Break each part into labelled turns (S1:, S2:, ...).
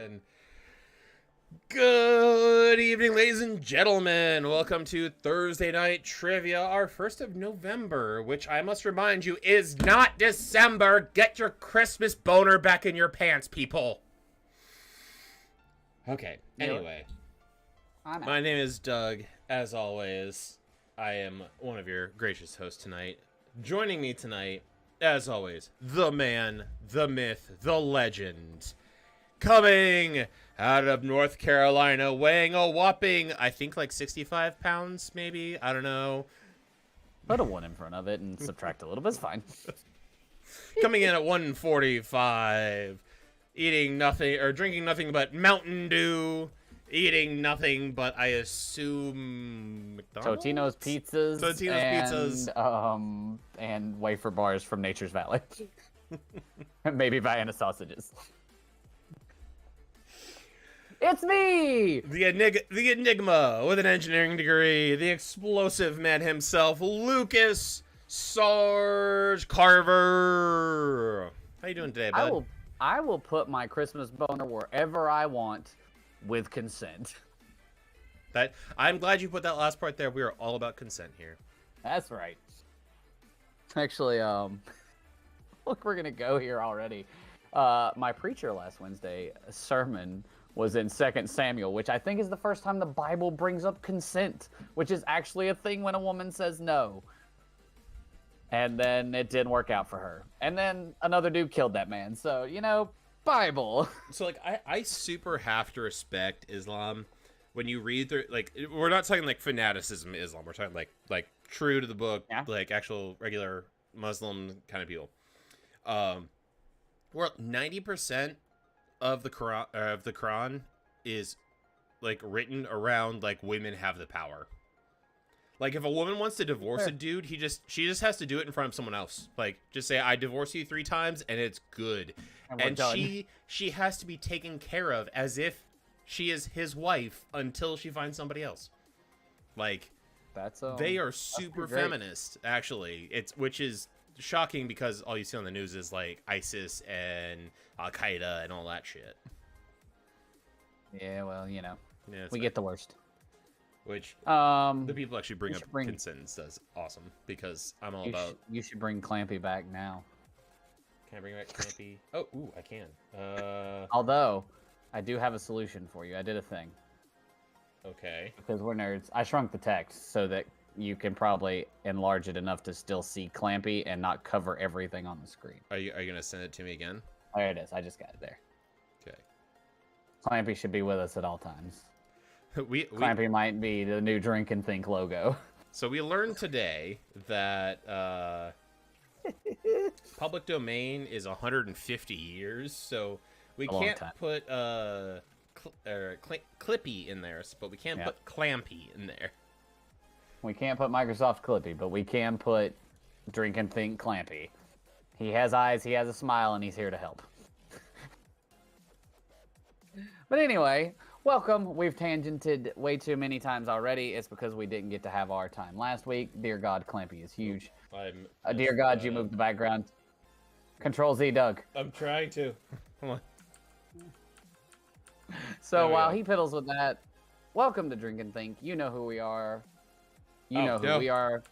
S1: And good evening, ladies and gentlemen. Welcome to Thursday Night Trivia, our 1st of November, which I must remind you is not December. Get your Christmas boner back in your pants, people. Okay, anyway. My name is Doug. As always, I am one of your gracious hosts tonight. Joining me tonight as always, the man, the myth, the legend, coming out of North Carolina, weighing a whopping, I think, like 65 pounds, maybe? I don't know.
S2: Put a 1 in front of it and subtract a little bit. It's fine.
S1: Coming in at 145, eating nothing, or drinking nothing but Mountain Dew, eating nothing but, I assume, McDonald's?
S2: Totino's pizzas.
S1: Pizzas.
S2: And wafer bars from Nature's Valley. Maybe Vienna sausages. It's me!
S1: The Enigma with an engineering degree, the explosive man himself, Lucas Sarge Carver. How you doing today, bud?
S2: I will put my Christmas boner wherever I want with consent.
S1: I'm glad you put that last part there. We are all about consent here.
S2: That's right. Actually, look, we're gonna go here already. My preacher last Wednesday sermon was in 2 Samuel, which I think is the first time the Bible brings up consent, which is actually a thing when a woman says no. And then it didn't work out for her. And then another dude killed that man. So, Bible.
S1: So, like, I super have to respect Islam when you read through, like, we're not talking, like, fanaticism Islam. We're talking, like true to the book,
S2: yeah.
S1: Like, actual regular Muslim kind of people. Where 90% of the Quran is, like, written around, like, women have the power. Like, if a woman wants to divorce a dude, she just has to do it in front of someone else. Like, just say, I divorce you 3 times, and it's good. And she has to be taken care of as if she is his wife until she finds somebody else. Like, they are super feminist, actually. Which is shocking because all you see on the news is, like, ISIS and Al-Qaeda and all that shit.
S2: Yeah, well,
S1: Yeah,
S2: we get the worst.
S1: Which the people actually bring up consent is awesome because I'm all about.
S2: You should bring Clampy back now.
S1: Can I bring back Clampy? Oh, ooh, I can.
S2: Although, I do have a solution for you. I did a thing.
S1: Okay.
S2: Because we're nerds. I shrunk the text so that you can probably enlarge it enough to still see Clampy and not cover everything on the screen.
S1: Are you gonna send it to me again?
S2: There it is. I just got it there.
S1: Okay.
S2: Clampy should be with us at all times.
S1: Clampy
S2: might be the new Drink and Think logo.
S1: So we learned today that public domain is 150 years, so we can't put Clippy in there, but we can't put Clampy in there.
S2: We can't put Microsoft Clippy, but we can put Drink and Think Clampy. He has eyes, he has a smile, and he's here to help. But anyway, welcome. We've tangented way too many times already. It's because we didn't get to have our time last week. Dear God, Clampy is huge. Dear God, you moved the background. Control Z, Doug.
S1: I'm trying to. Come on.
S2: So while he piddles with that, welcome to Drink and Think. You know who we are. You know who we are.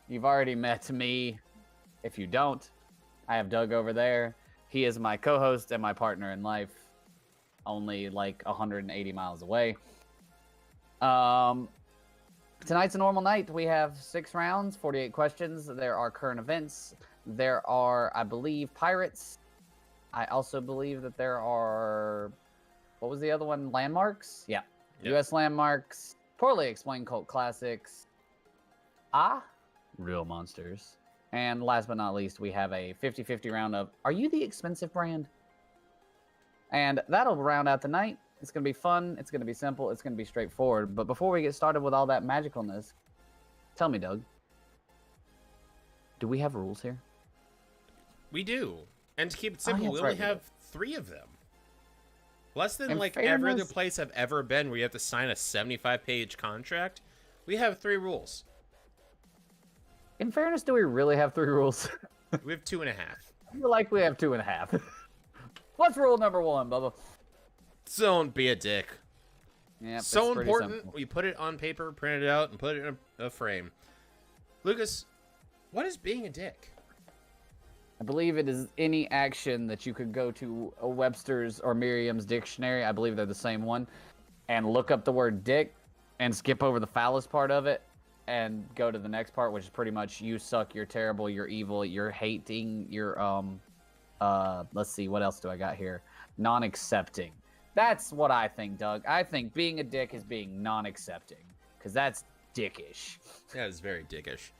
S2: You've already met me. If you don't, I have Doug over there. He is my co-host and my partner in life. Only like 180 miles away. Tonight's a normal night. We have 6 rounds, 48 questions. There are current events. There are, I believe, pirates. I also believe that there are, what was the other one? Landmarks? Yeah. Yep. U.S. landmarks. Poorly explained cult classics. Real monsters. And last but not least, we have a 50-50 round of, are you the expensive brand? And that'll round out the night. It's going to be fun. It's going to be simple. It's going to be straightforward. But before we get started with all that magicalness, tell me, Doug, do we have rules here?
S1: We do. And to keep it simple, we only have 3 of them. Less than every other place I've ever been where you have to sign a 75-page contract. We have 3 rules.
S2: In fairness, do we really have 3 rules?
S1: We have 2.5.
S2: I feel like we have 2.5. What's rule number 1, Bubba?
S1: Don't be a dick.
S2: Yep,
S1: so important. We put it on paper, print it out, and put it in a frame. Lucas, what is being a dick?
S2: I believe it is any action that you could go to a Webster's or Merriam's dictionary. I believe they're the same one. And look up the word dick and skip over the phallus part of it. and go to the next part, which is pretty much you suck, you're terrible, you're evil, you're hating, you're let's see, what else do I got here? Non-accepting. That's what I think, Doug. I think being a dick is being non-accepting, because that's dickish.
S1: Yeah, it's very dickish.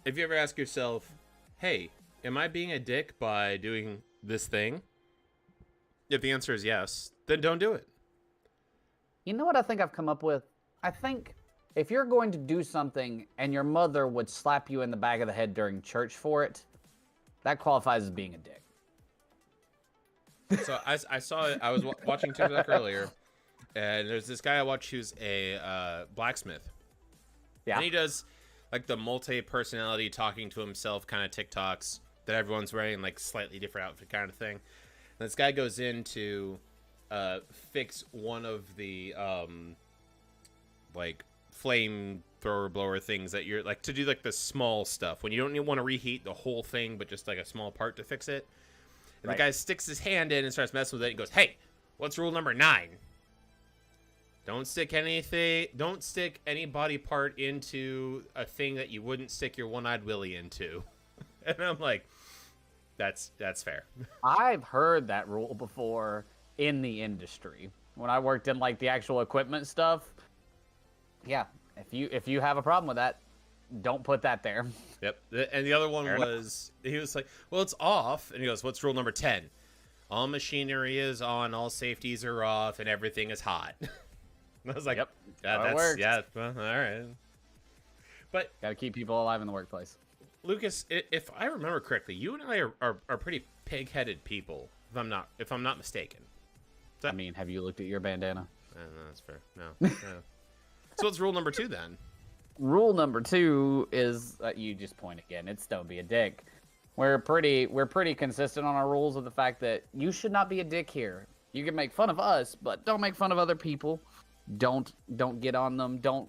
S1: If you ever ask yourself, hey, am I being a dick by doing this thing? If the answer is yes, then don't do it.
S2: You know what I think I've come up with? I think if you're going to do something and your mother would slap you in the back of the head during church for it, that qualifies as being a dick.
S1: So I saw it. I was watching TikTok earlier, and there's this guy I watch who's a blacksmith.
S2: Yeah.
S1: And he does like the multi-personality talking to himself kind of TikToks that everyone's wearing like slightly different outfit kind of thing. And this guy goes in to fix one of the like flamethrower blower things that you're like to do like the small stuff when you don't want to reheat the whole thing, but just like a small part to fix it. And the guy sticks his hand in and starts messing with it and goes, "Hey, what's rule number 9? Don't stick any body part into a thing that you wouldn't stick your one-eyed Willy into." And I'm like, that's fair.
S2: I've heard that rule before in the industry. When I worked in like the actual equipment stuff. Yeah, if you have a problem with that, don't put that there.
S1: Yep. And the other one he was like, "Well, it's off." And he goes, "What's rule number 10? All machinery is on, all safeties are off, and everything is hot." And I was like,
S2: "Yep,
S1: yeah,
S2: works.
S1: Yeah, well, all right." But
S2: gotta keep people alive in the workplace.
S1: Lucas, if I remember correctly, you and I are pretty pig-headed people, if I'm not mistaken.
S2: I mean, have you looked at your bandana?
S1: No, that's fair. No. So what's rule number 2 then?
S2: Rule number 2 is you just point again. It's don't be a dick. We're pretty consistent on our rules of the fact that you should not be a dick here. You can make fun of us, but don't make fun of other people. Don't get on them. Don't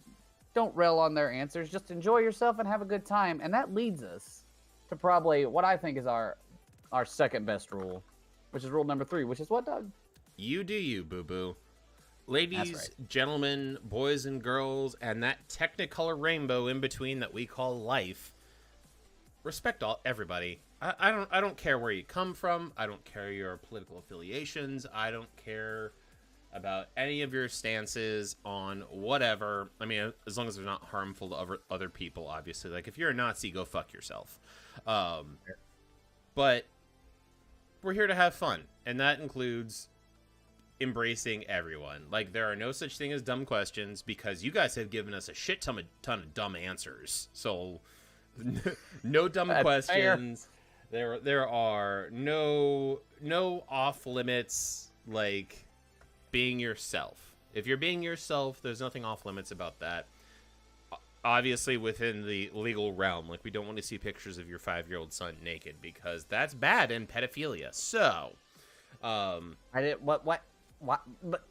S2: rail on their answers. Just enjoy yourself and have a good time. And that leads us to probably what I think is our second best rule, which is rule number 3, which is what, Doug?
S1: You do you, boo-boo. Ladies, gentlemen, boys and girls, and that technicolor rainbow in between that we call life. Respect everybody. I don't care where you come from. I don't care your political affiliations. I don't care about any of your stances on whatever. I mean, as long as they're not harmful to other people, obviously. Like, if you're a Nazi, go fuck yourself. But we're here to have fun, and that includes embracing everyone. Like, there are no such thing as dumb questions because you guys have given us a shit ton of dumb answers. So no dumb questions. Fair. There are no off limits, like being yourself. If you're being yourself, there's nothing off limits about that. Obviously within the legal realm, like we don't want to see pictures of your 5-year-old son naked because that's bad and pedophilia. So
S2: I did what but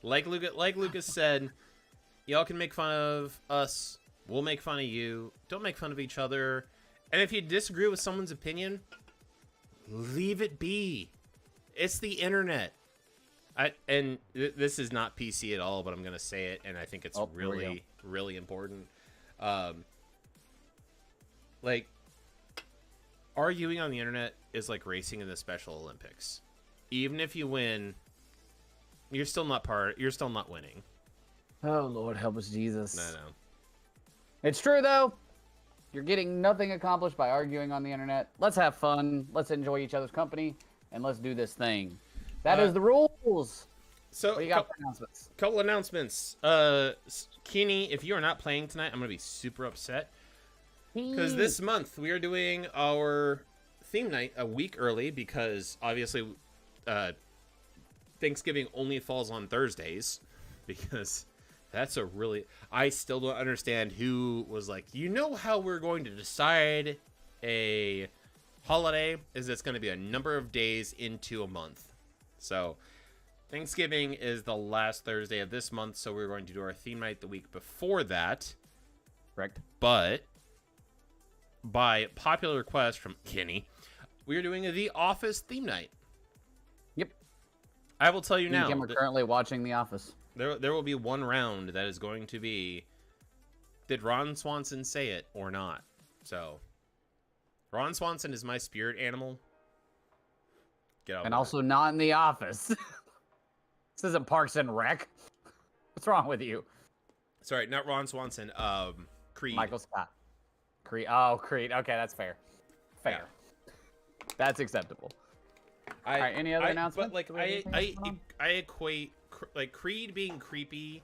S1: like Lucas said, y'all can make fun of us, we'll make fun of you. Don't make fun of each other. And if you disagree with someone's opinion, leave it be. It's the internet. This is not PC at all, but I'm gonna say it, and I think it's really important. Like, arguing on the internet is like racing in the Special Olympics. Even if you win, you're still not winning.
S2: Oh Lord, help us, Jesus.
S1: No.
S2: It's true though. You're getting nothing accomplished by arguing on the internet. Let's have fun. Let's enjoy each other's company, and let's do this thing. That is the rules.
S1: So
S2: what you got for announcements?
S1: Couple announcements. Keeney, if you are not playing tonight, I'm gonna be super upset because this month we are doing our theme night a week early because obviously Thanksgiving only falls on Thursdays because that's I still don't understand who was like, you know how we're going to decide a holiday is it's going to be a number of days into a month. So Thanksgiving is the last Thursday of this month, so we're going to do our theme night the week before that.
S2: Correct.
S1: But by popular request from Kenny, we are doing The Office theme night.
S2: Yep.
S1: I will tell you now.
S2: We're currently watching The Office.
S1: There will be one round that is going to be Did Ron Swanson say it or not? So, Ron Swanson is my spirit animal. Get out.
S2: And also not in The Office. This isn't Parks and Rec. What's wrong with you?
S1: Sorry, not Ron Swanson. Creed.
S2: Michael Scott. Creed. Oh, Creed. Okay, that's fair. Fair. Yeah. That's acceptable. All right. Any other announcements?
S1: But like, I equate like Creed being creepy,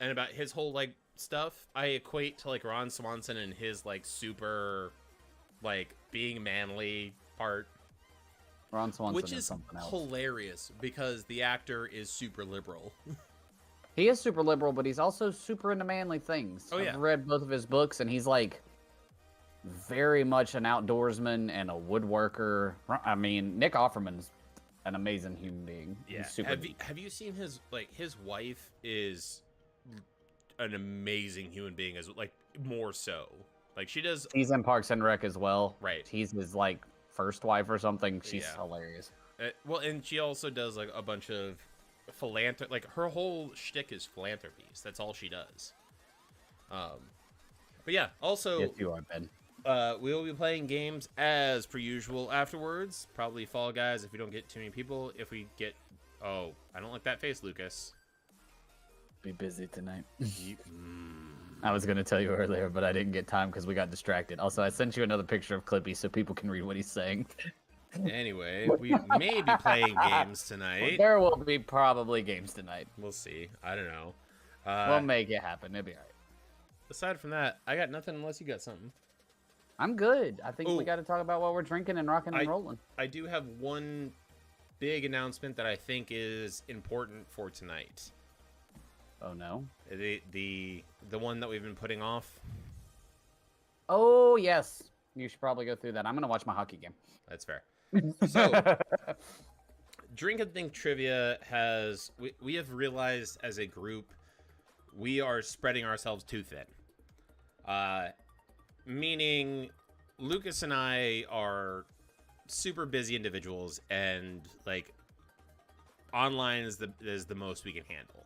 S1: and about his whole like stuff. I equate to like Ron Swanson and his like super, like being manly part.
S2: Ron Swanson,
S1: which is
S2: something else.
S1: Hilarious because the actor is super liberal.
S2: He is super liberal, but he's also super into manly things.
S1: Oh, yeah.
S2: I've read both of his books, and he's like very much an outdoorsman and a woodworker. I mean, Nick Offerman's an amazing human being.
S1: Yeah.
S2: He's super
S1: Have you seen his wife is an amazing human being, as like more so. Like she does.
S2: He's in Parks and Rec as well.
S1: Right.
S2: He's his like first wife or something. She's hilarious.
S1: Well, and she also does like a bunch of philanthropy. Like her whole shtick is philanthropies. That's all she does. But yeah, also
S2: Yes, you are, Ben.
S1: we will be playing games as per usual afterwards. Probably Fall Guys if we don't get too many people. If we get, oh, I don't like that face, Lucas.
S2: Be busy tonight. I was gonna tell you earlier, but I didn't get time because we got distracted. Also, I sent you another picture of Clippy so people can read what he's saying.
S1: Anyway, we may be playing games tonight.
S2: There will be probably games tonight.
S1: We'll see. I don't know.
S2: We'll make it happen. It'll be all right.
S1: Aside from that, I got nothing unless you got something.
S2: I'm good. I think we got to talk about what we're drinking and rocking and rolling.
S1: I do have one big announcement that I think is important for tonight.
S2: Oh no.
S1: The one that we've been putting off.
S2: Oh yes. You should probably go through that. I'm gonna watch my hockey game.
S1: That's fair. So, Drink and Think Trivia has we have realized as a group we are spreading ourselves too thin. Meaning Lucas and I are super busy individuals, and like online is the most we can handle.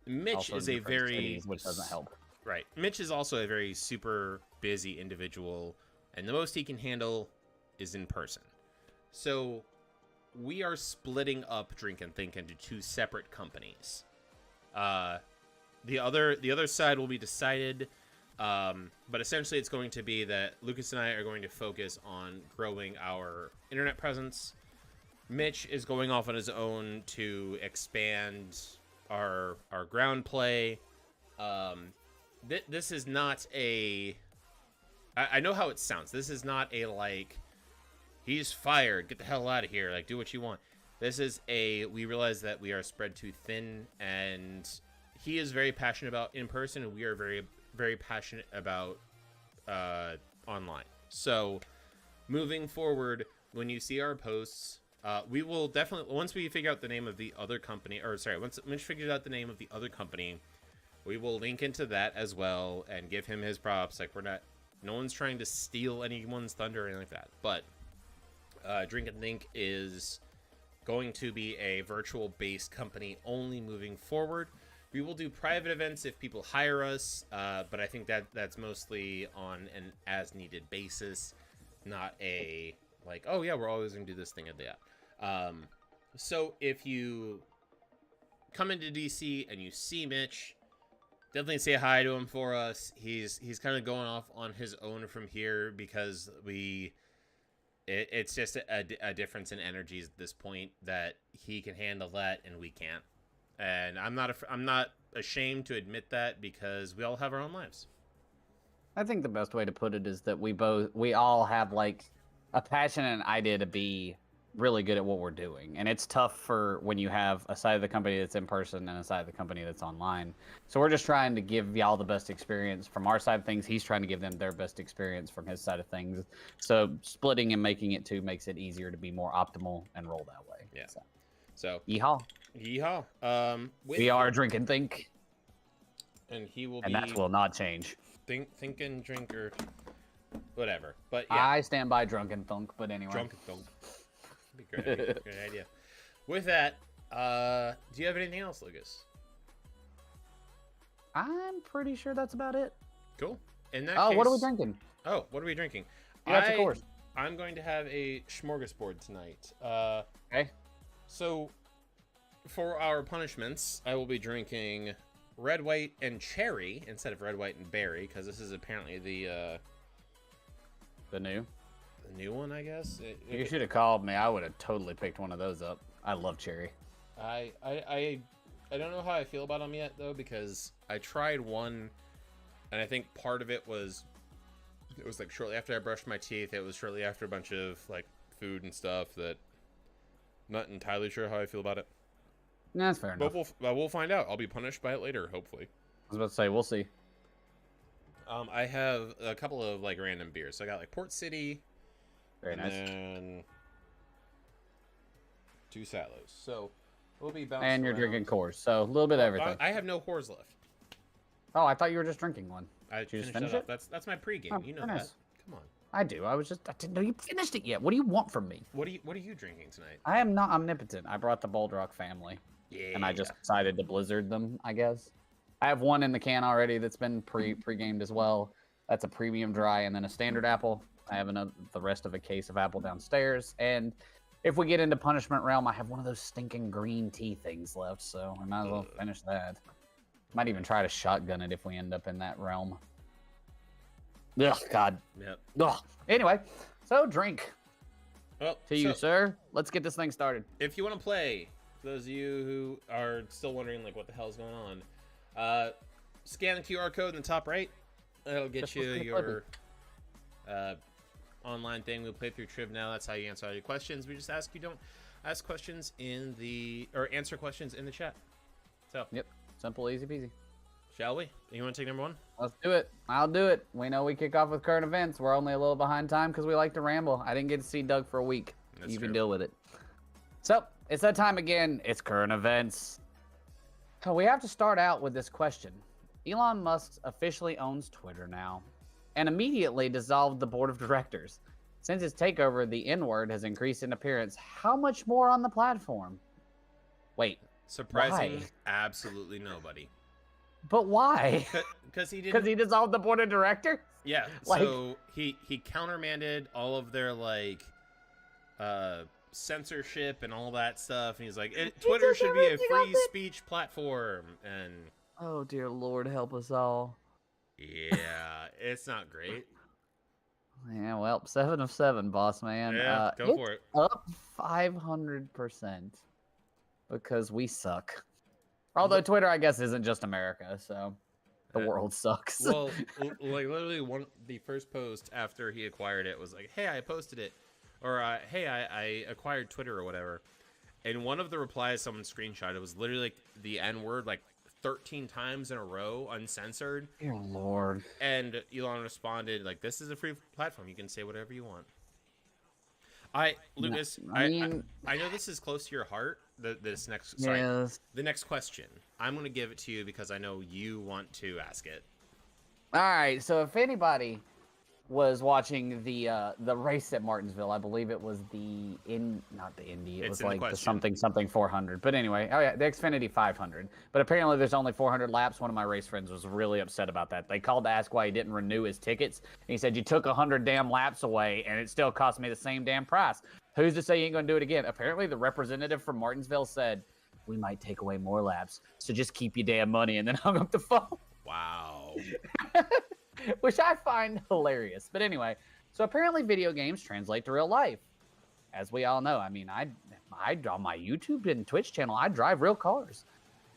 S1: Mitch
S2: also
S1: is a very
S2: cities, which doesn't help.
S1: Right. Mitch is also a very super busy individual, and the most he can handle is in person. So we are splitting up Drink and Think into two separate companies. The other side will be decided, but essentially it's going to be that Lucas and I are going to focus on growing our internet presence. Mitch is going off on his own to expand our ground play. This is not a... I know how it sounds. This is not a, like, he's fired, get the hell out of here, like, do what you want. This is a, we realize that we are spread too thin, and he is very passionate about in person, and we are very, very passionate about online. So, moving forward, when you see our posts, we will definitely, once we figure out the name of the other company, or sorry, once Mitch figures out the name of the other company, we will link into that as well and give him his props. Like, no one's trying to steal anyone's thunder or anything like that. But Drink and Think is going to be a virtual-based company only moving forward. We will do private events if people hire us, but I think that's mostly on an as-needed basis, not a, like, oh yeah, we're always going to do this thing at that. So if you come into DC and you see Mitch, definitely say hi to him for us. He's kind of going off on his own from here because it's just a difference in energies at this point that he can handle that and we can't. And I'm not ashamed to admit that because we all have our own lives.
S2: I think the best way to put it is that we all have like a passion and an idea to be really good at what we're doing, and it's tough for when you have a side of the company that's in person and a side of the company that's online. So we're just trying to give y'all the best experience from our side of things. He's trying to give them their best experience from his side of things. So splitting and making it two makes it easier to be more optimal and roll that way.
S1: Yeah. So
S2: yeehaw.
S1: We
S2: are Drink and Think,
S1: and he will
S2: and
S1: be,
S2: that will not change.
S1: Think and drink or whatever. But yeah,
S2: I stand by Drunk and Thunk. But anyway,
S1: Drunk and Thunk. Be great idea. Great idea. With that, do you have anything else, Lucas?
S2: I'm pretty sure that's about it.
S1: Cool. In that
S2: Oh,
S1: case,
S2: what are we drinking?
S1: Oh, what are we drinking?
S2: Yeah, of course.
S1: I'm going to have a smorgasbord tonight.
S2: Okay.
S1: So, for our punishments, I will be drinking red, white, and cherry instead of red, white, and berry, because this is apparently the new one, I guess.
S2: You should have called me. I would have totally picked one of those up. I love cherry.
S1: I don't know how I feel about them yet, though, because I tried one, and I think part of it was like shortly after I brushed my teeth. It was shortly after a bunch of like food and stuff that I'm not entirely sure how I feel about it.
S2: No, that's fair enough.
S1: But we'll find out. I'll be punished by it later, hopefully.
S2: I was about to say, we'll see.
S1: I have a couple of like random beers. So I got like Port City,
S2: Very nice.
S1: And 2 Salos. So we'll be bouncing
S2: And you're
S1: around.
S2: drinking Coors, so a little bit of everything.
S1: I have no whores left.
S2: Oh, I thought you were just drinking one.
S1: I
S2: Did you just
S1: finished
S2: finish
S1: that
S2: it?
S1: up. That's my pregame.
S2: Oh,
S1: You know
S2: very
S1: that.
S2: nice.
S1: Come on.
S2: I do. I didn't know you finished it yet. What do you want from me?
S1: What are you drinking tonight?
S2: I am not omnipotent. I brought the Bold Rock family.
S1: Yeah.
S2: And I just decided to blizzard them, I guess. I have one in the can already that's been pre-gamed as well. That's a premium dry and then a standard apple. I have the rest of a case of apple downstairs. And if we get into punishment realm, I have one of those stinking green tea things left, so I might as well finish that. Might even try to shotgun it if we end up in that realm. Ugh, God.
S1: Yep.
S2: Ugh. Anyway, so drink.
S1: Well,
S2: To you, sir. Let's get this thing started.
S1: if you want to play, for those of you who are still wondering like what the hell is going on, scan the QR code in the top right. That'll get
S2: Just
S1: you
S2: listen to
S1: your online thing. We'll play through Triv now. That's how you answer all your questions. We just ask you don't ask questions answer questions in the chat. So
S2: Yep. Simple, easy peasy.
S1: shall we? You want to take number 1?
S2: Let's do it. I'll do it. We know we kick off with current events. We're only a little behind time because we like to ramble. I didn't get to see Doug for a week.
S1: That's
S2: You
S1: true.
S2: can deal with it. So, it's that time again. It's current events. So we have to start out with this question. Elon Musk officially owns Twitter now and immediately dissolved the board of directors. Since his takeover, the N-word has increased in appearance. How much more on the platform? Wait,
S1: Surprising
S2: Why?
S1: absolutely nobody.
S2: but why?
S1: Because he didn't.
S2: Because he dissolved the board of directors?
S1: Yeah,
S2: Like-
S1: so he countermanded all of their like censorship and all that stuff, and he's like, Twitter
S2: did
S1: should be a
S2: everything on
S1: free
S2: it.
S1: speech platform, and
S2: Oh, dear Lord, help us all.
S1: yeah, it's not great.
S2: Yeah, well, 7 of 7, boss man.
S1: Yeah, go
S2: it's
S1: for it.
S2: Up 500% because we suck. Although Twitter, I guess, isn't just America, so the
S1: Uh,
S2: world sucks.
S1: Well, like literally the first post after he acquired it was like, "Hey, I posted it," or "Hey, I acquired Twitter or whatever." And one of the replies someone screenshot, it was literally like the N word like 13 times in a row, uncensored.
S2: Dear Lord.
S1: And Elon responded like, "This is a free platform. You can say whatever you want." Lucas,
S2: I mean-
S1: I know this is close to your heart. The
S2: Yes.
S1: next question. I'm gonna give it to you because I know you want to ask it.
S2: All right, so if anybody was watching the race at Martinsville, I believe it was not the Indy, it
S1: It's
S2: was
S1: in the
S2: like the
S1: question.
S2: something 400. But anyway, oh yeah, the Xfinity 500. But apparently there's only 400 laps. One of my race friends was really upset about that. They called to ask why he didn't renew his tickets. And he said, "You took 100 damn laps away, and it still cost me the same damn price. Who's to say you ain't gonna do it again?" Apparently the representative from Martinsville said, "We might take away more laps, so just keep your damn money," and then hung up the phone.
S1: Wow.
S2: Which I find hilarious. But anyway, so apparently video games translate to real life. As we all know, I mean, I on my YouTube and Twitch channel, I drive real cars.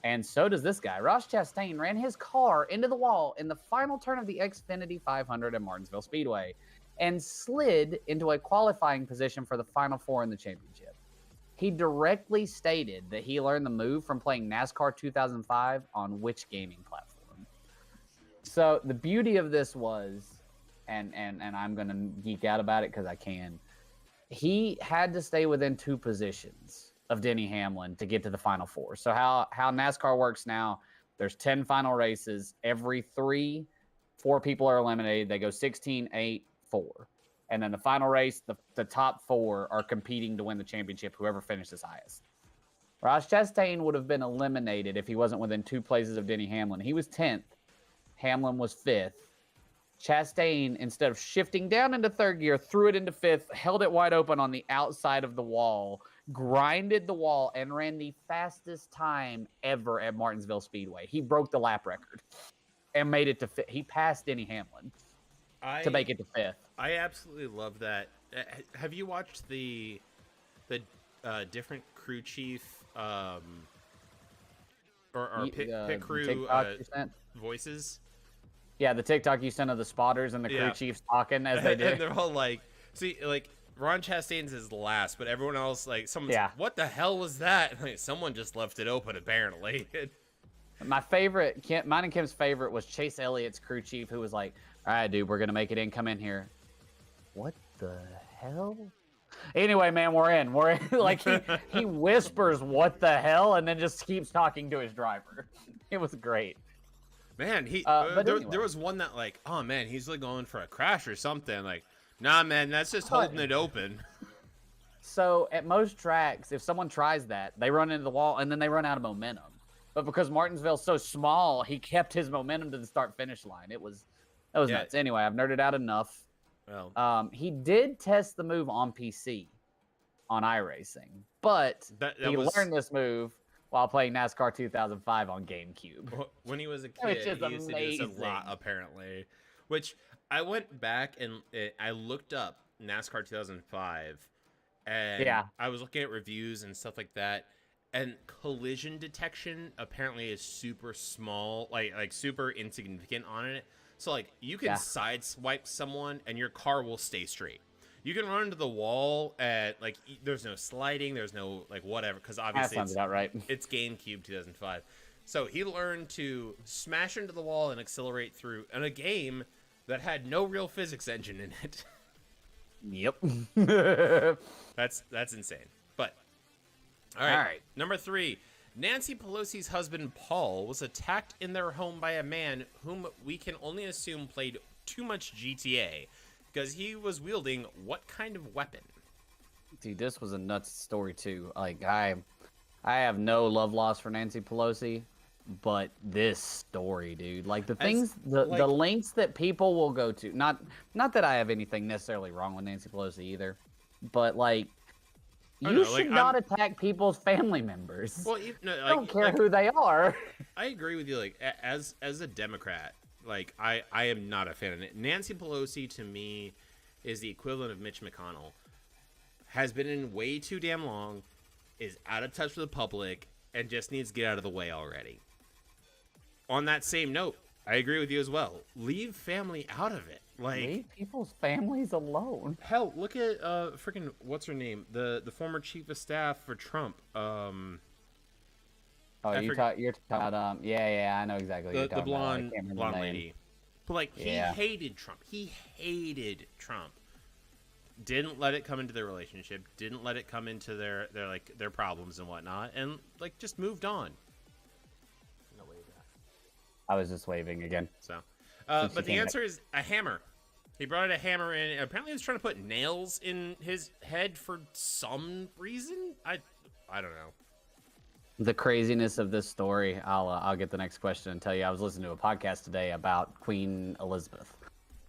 S2: And so does this guy. Ross Chastain ran his car into the wall in the final turn of the Xfinity 500 at Martinsville Speedway and slid into a qualifying position for the Final Four in the championship. He directly stated that he learned the move from playing NASCAR 2005 on which gaming platform? So the beauty of this was, and I'm going to geek out about it because I can, he had to stay within 2 positions of Denny Hamlin to get to the Final Four. So how NASCAR works now, there's 10 final races. Every 3, 4 people are eliminated. They go 16, 8, 4. And then the final race, the top 4 are competing to win the championship, whoever finishes highest. Ross Chastain would have been eliminated if he wasn't within 2 places of Denny Hamlin. He was 10th. Hamlin was 5th. Chastain, instead of shifting down into 3rd gear, threw it into 5th, held it wide open on the outside of the wall, grinded the wall, and ran the fastest time ever at Martinsville Speedway. He broke the lap record and made it to 5th. He passed Denny Hamlin to make it to 5th.
S1: I absolutely love that. Have you watched the different crew chief or pit crew voices?
S2: Yeah, the TikTok you sent of the spotters and the crew chiefs talking as they did.
S1: And they're all like, see, like, Ron Chastain's is last, but everyone else, like, someone's like, what the hell was that? Like, someone just left it open, apparently.
S2: My favorite, mine and Kim's favorite, was Chase Elliott's crew chief, who was like, all right, dude, we're going to make it in. Come in here. What the hell? Anyway, man, we're in. We're in. Like, he whispers, what the hell? And then just keeps talking to his driver. It was great.
S1: Man, there was one that, like, oh, man, he's like going for a crash or something. Like, nah, man, that's just holding it open.
S2: So at most tracks, if someone tries that, they run into the wall and then they run out of momentum. But because Martinsville's so small, he kept his momentum to the start-finish line. That was nuts. Anyway, I've nerded out enough. Well, he did test the move on PC on iRacing, but he learned this move while playing NASCAR 2005 on GameCube.
S1: When he was a kid, he used to do this a lot, apparently. Which I went back and I looked up NASCAR 2005, and I was looking at reviews and stuff like that. And collision detection apparently is super small, like super insignificant on it. So like you can sideswipe someone and your car will stay straight. You can run into the wall at like there's no sliding, there's no like whatever, because obviously it's GameCube 2005. So he learned to smash into the wall and accelerate through in a game that had no real physics engine in it.
S2: Yep.
S1: That's insane. But all right. Number 3. Nancy Pelosi's husband, Paul, was attacked in their home by a man whom we can only assume played too much GTA because he was wielding what kind of weapon?
S2: Dude, this was a nuts story, too. Like, I have no love lost for Nancy Pelosi, but this story, dude. Like, the things, the lengths that people will go to. Not that I have anything necessarily wrong with Nancy Pelosi either, but, like, you should not attack people's family members. Well, I don't care who they are.
S1: I agree with you. Like, as a Democrat, like I am not a fan of it. Nancy Pelosi to me is the equivalent of Mitch McConnell. Has been in way too damn long, is out of touch with the public, and just needs to get out of the way already. On that same note, I agree with you as well. Leave family out of it. Like,
S2: leave people's families alone.
S1: Hell, look at freaking what's her name? The former chief of staff for Trump.
S2: You're talking about I know exactly.
S1: The blonde lady. But like he hated Trump. He hated Trump. Didn't let it come into their relationship. Didn't let it come into their problems and whatnot. And like just moved on.
S2: I was just waving again.
S1: So. But the answer is a hammer. He brought a hammer in. Apparently, he was trying to put nails in his head for some reason. I don't know.
S2: The craziness of this story. I'll get the next question and tell you. I was listening to a podcast today about Queen Elizabeth.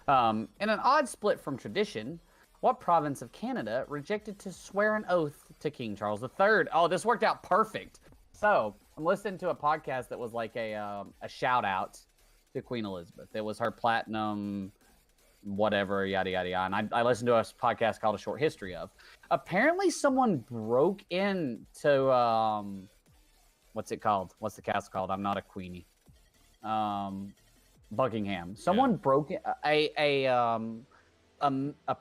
S2: In an odd split from tradition, what province of Canada rejected to swear an oath to King Charles III? Oh, this worked out perfect. So I'm listening to a podcast that was like a shout out to Queen Elizabeth. It was her platinum, whatever, yada, yada, yada. And I listened to a podcast called A Short History of. Apparently someone broke into, what's it called? What's the castle called? I'm not a queenie. Buckingham. Someone broke a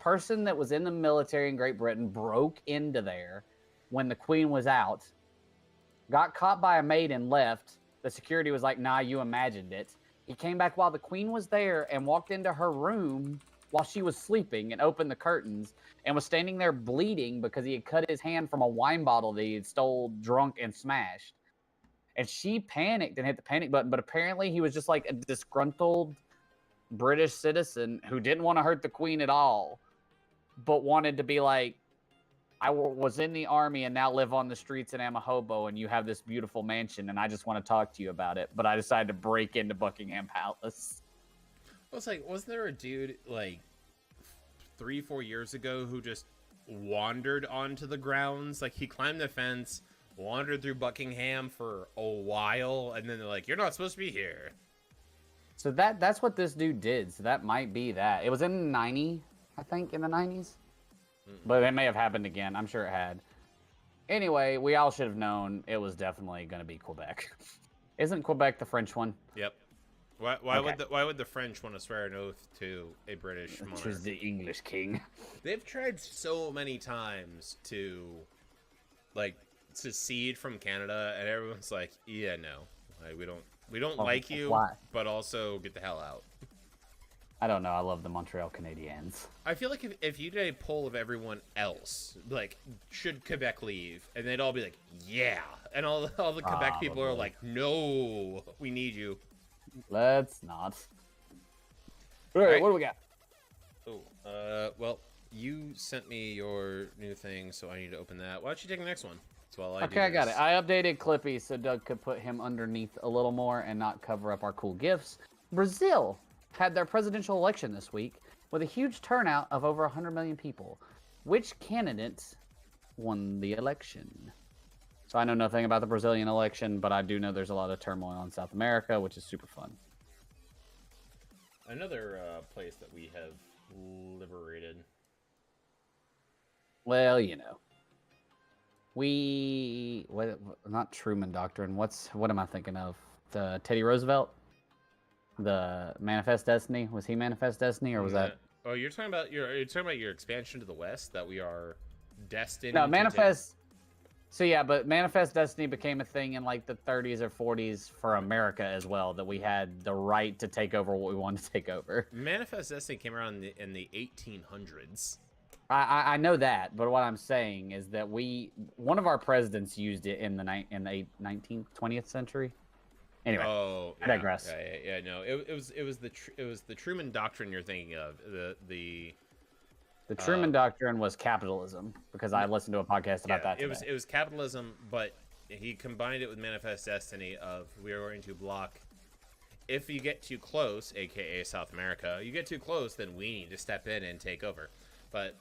S2: person that was in the military in Great Britain broke into there when the Queen was out, got caught by a maid and left. The security was like, nah, you imagined it. He came back while the Queen was there and walked into her room while she was sleeping and opened the curtains and was standing there bleeding because he had cut his hand from a wine bottle that he had stole, drunk, and smashed. And she panicked and hit the panic button, but apparently he was just like a disgruntled British citizen who didn't want to hurt the Queen at all, but wanted to be like, was in the army and now live on the streets and am a hobo, and you have this beautiful mansion, and I just want to talk to you about it. But I decided to break into Buckingham Palace.
S1: I was like, wasn't there a dude like 3-4 years ago who just wandered onto the grounds? Like, he climbed the fence, wandered through Buckingham for a while, and then they're like, you're not supposed to be here.
S2: So that's what this dude did. So that might be that. It was in the 90s, I think, in the 90s. But it may have happened again. I'm sure it had. Anyway, we all should have known it was definitely going to be Quebec. Isn't Quebec the French one?
S1: Yep. Why would the French want to swear an oath to a British monarch?
S2: Which is the English king.
S1: They've tried so many times to, like, secede from Canada, and everyone's like, yeah, no. Like, we don't like you, but also get the hell out.
S2: I don't know. I love the Montreal Canadiens.
S1: I feel like if you did a poll of everyone else, like, should Quebec leave? And they'd all be like, yeah. And all the Quebec people are like, no, we need you.
S2: Let's not. All right, what do we got?
S1: Oh, well, you sent me your new thing, so I need to open that. Why don't you take the next one?
S2: Okay, I got it. I updated Clippy so Doug could put him underneath a little more and not cover up our cool gifts. Brazil had their presidential election this week with a huge turnout of over 100 million people. Which candidate won the election? So I know nothing about the Brazilian election, but I do know there's a lot of turmoil in South America, which is super fun.
S1: Another place that we have liberated.
S2: Well, you know. Not Truman Doctrine. What am I thinking of? The Teddy Roosevelt? The Manifest Destiny? Was he Manifest Destiny, or was that?
S1: Oh, you're talking about your expansion to the west, that we are destined.
S2: No, Manifest. So yeah, but Manifest Destiny became a thing in like the 30s or 40s for America as well, that we had the right to take over what we wanted to take over.
S1: Manifest Destiny came around in the 1800s.
S2: I know that, but what I'm saying is that one of our presidents used it in the 19th, 20th century. Anyway, I digress.
S1: Yeah, no, it was the Truman Doctrine you're thinking of. The
S2: Truman Doctrine was capitalism, because I listened to a podcast about that today.
S1: It was capitalism, but he combined it with Manifest Destiny of, we are going to block. If you get too close, aka South America, you get too close, then we need to step in and take over. But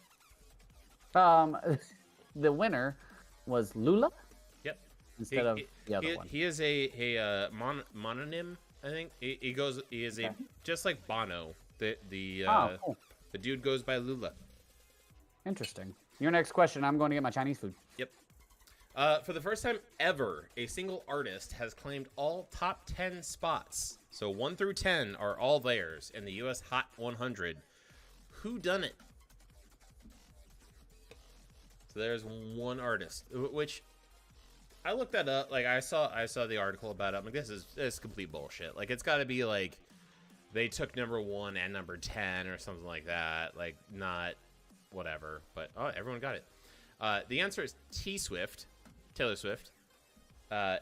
S2: the winner was Lula.
S1: Yep.
S2: Instead of the other one.
S1: He is a mononym, I think. He is a just like Bono. Cool. The dude goes by Lula.
S2: Interesting. Your next question. I'm going to get my Chinese food.
S1: Yep. For the first time ever, a single artist has claimed all top 10 spots. So 1 through 10 are all theirs in the U.S. Hot 100. Who done it? So there's one artist, which I looked that up. Like, I saw the article about it. I'm like, this is complete bullshit. Like, it's got to be like they took number 1 and number 10 or something like that. Like, not whatever. But everyone got it. The answer is T-Swift, Taylor Swift. I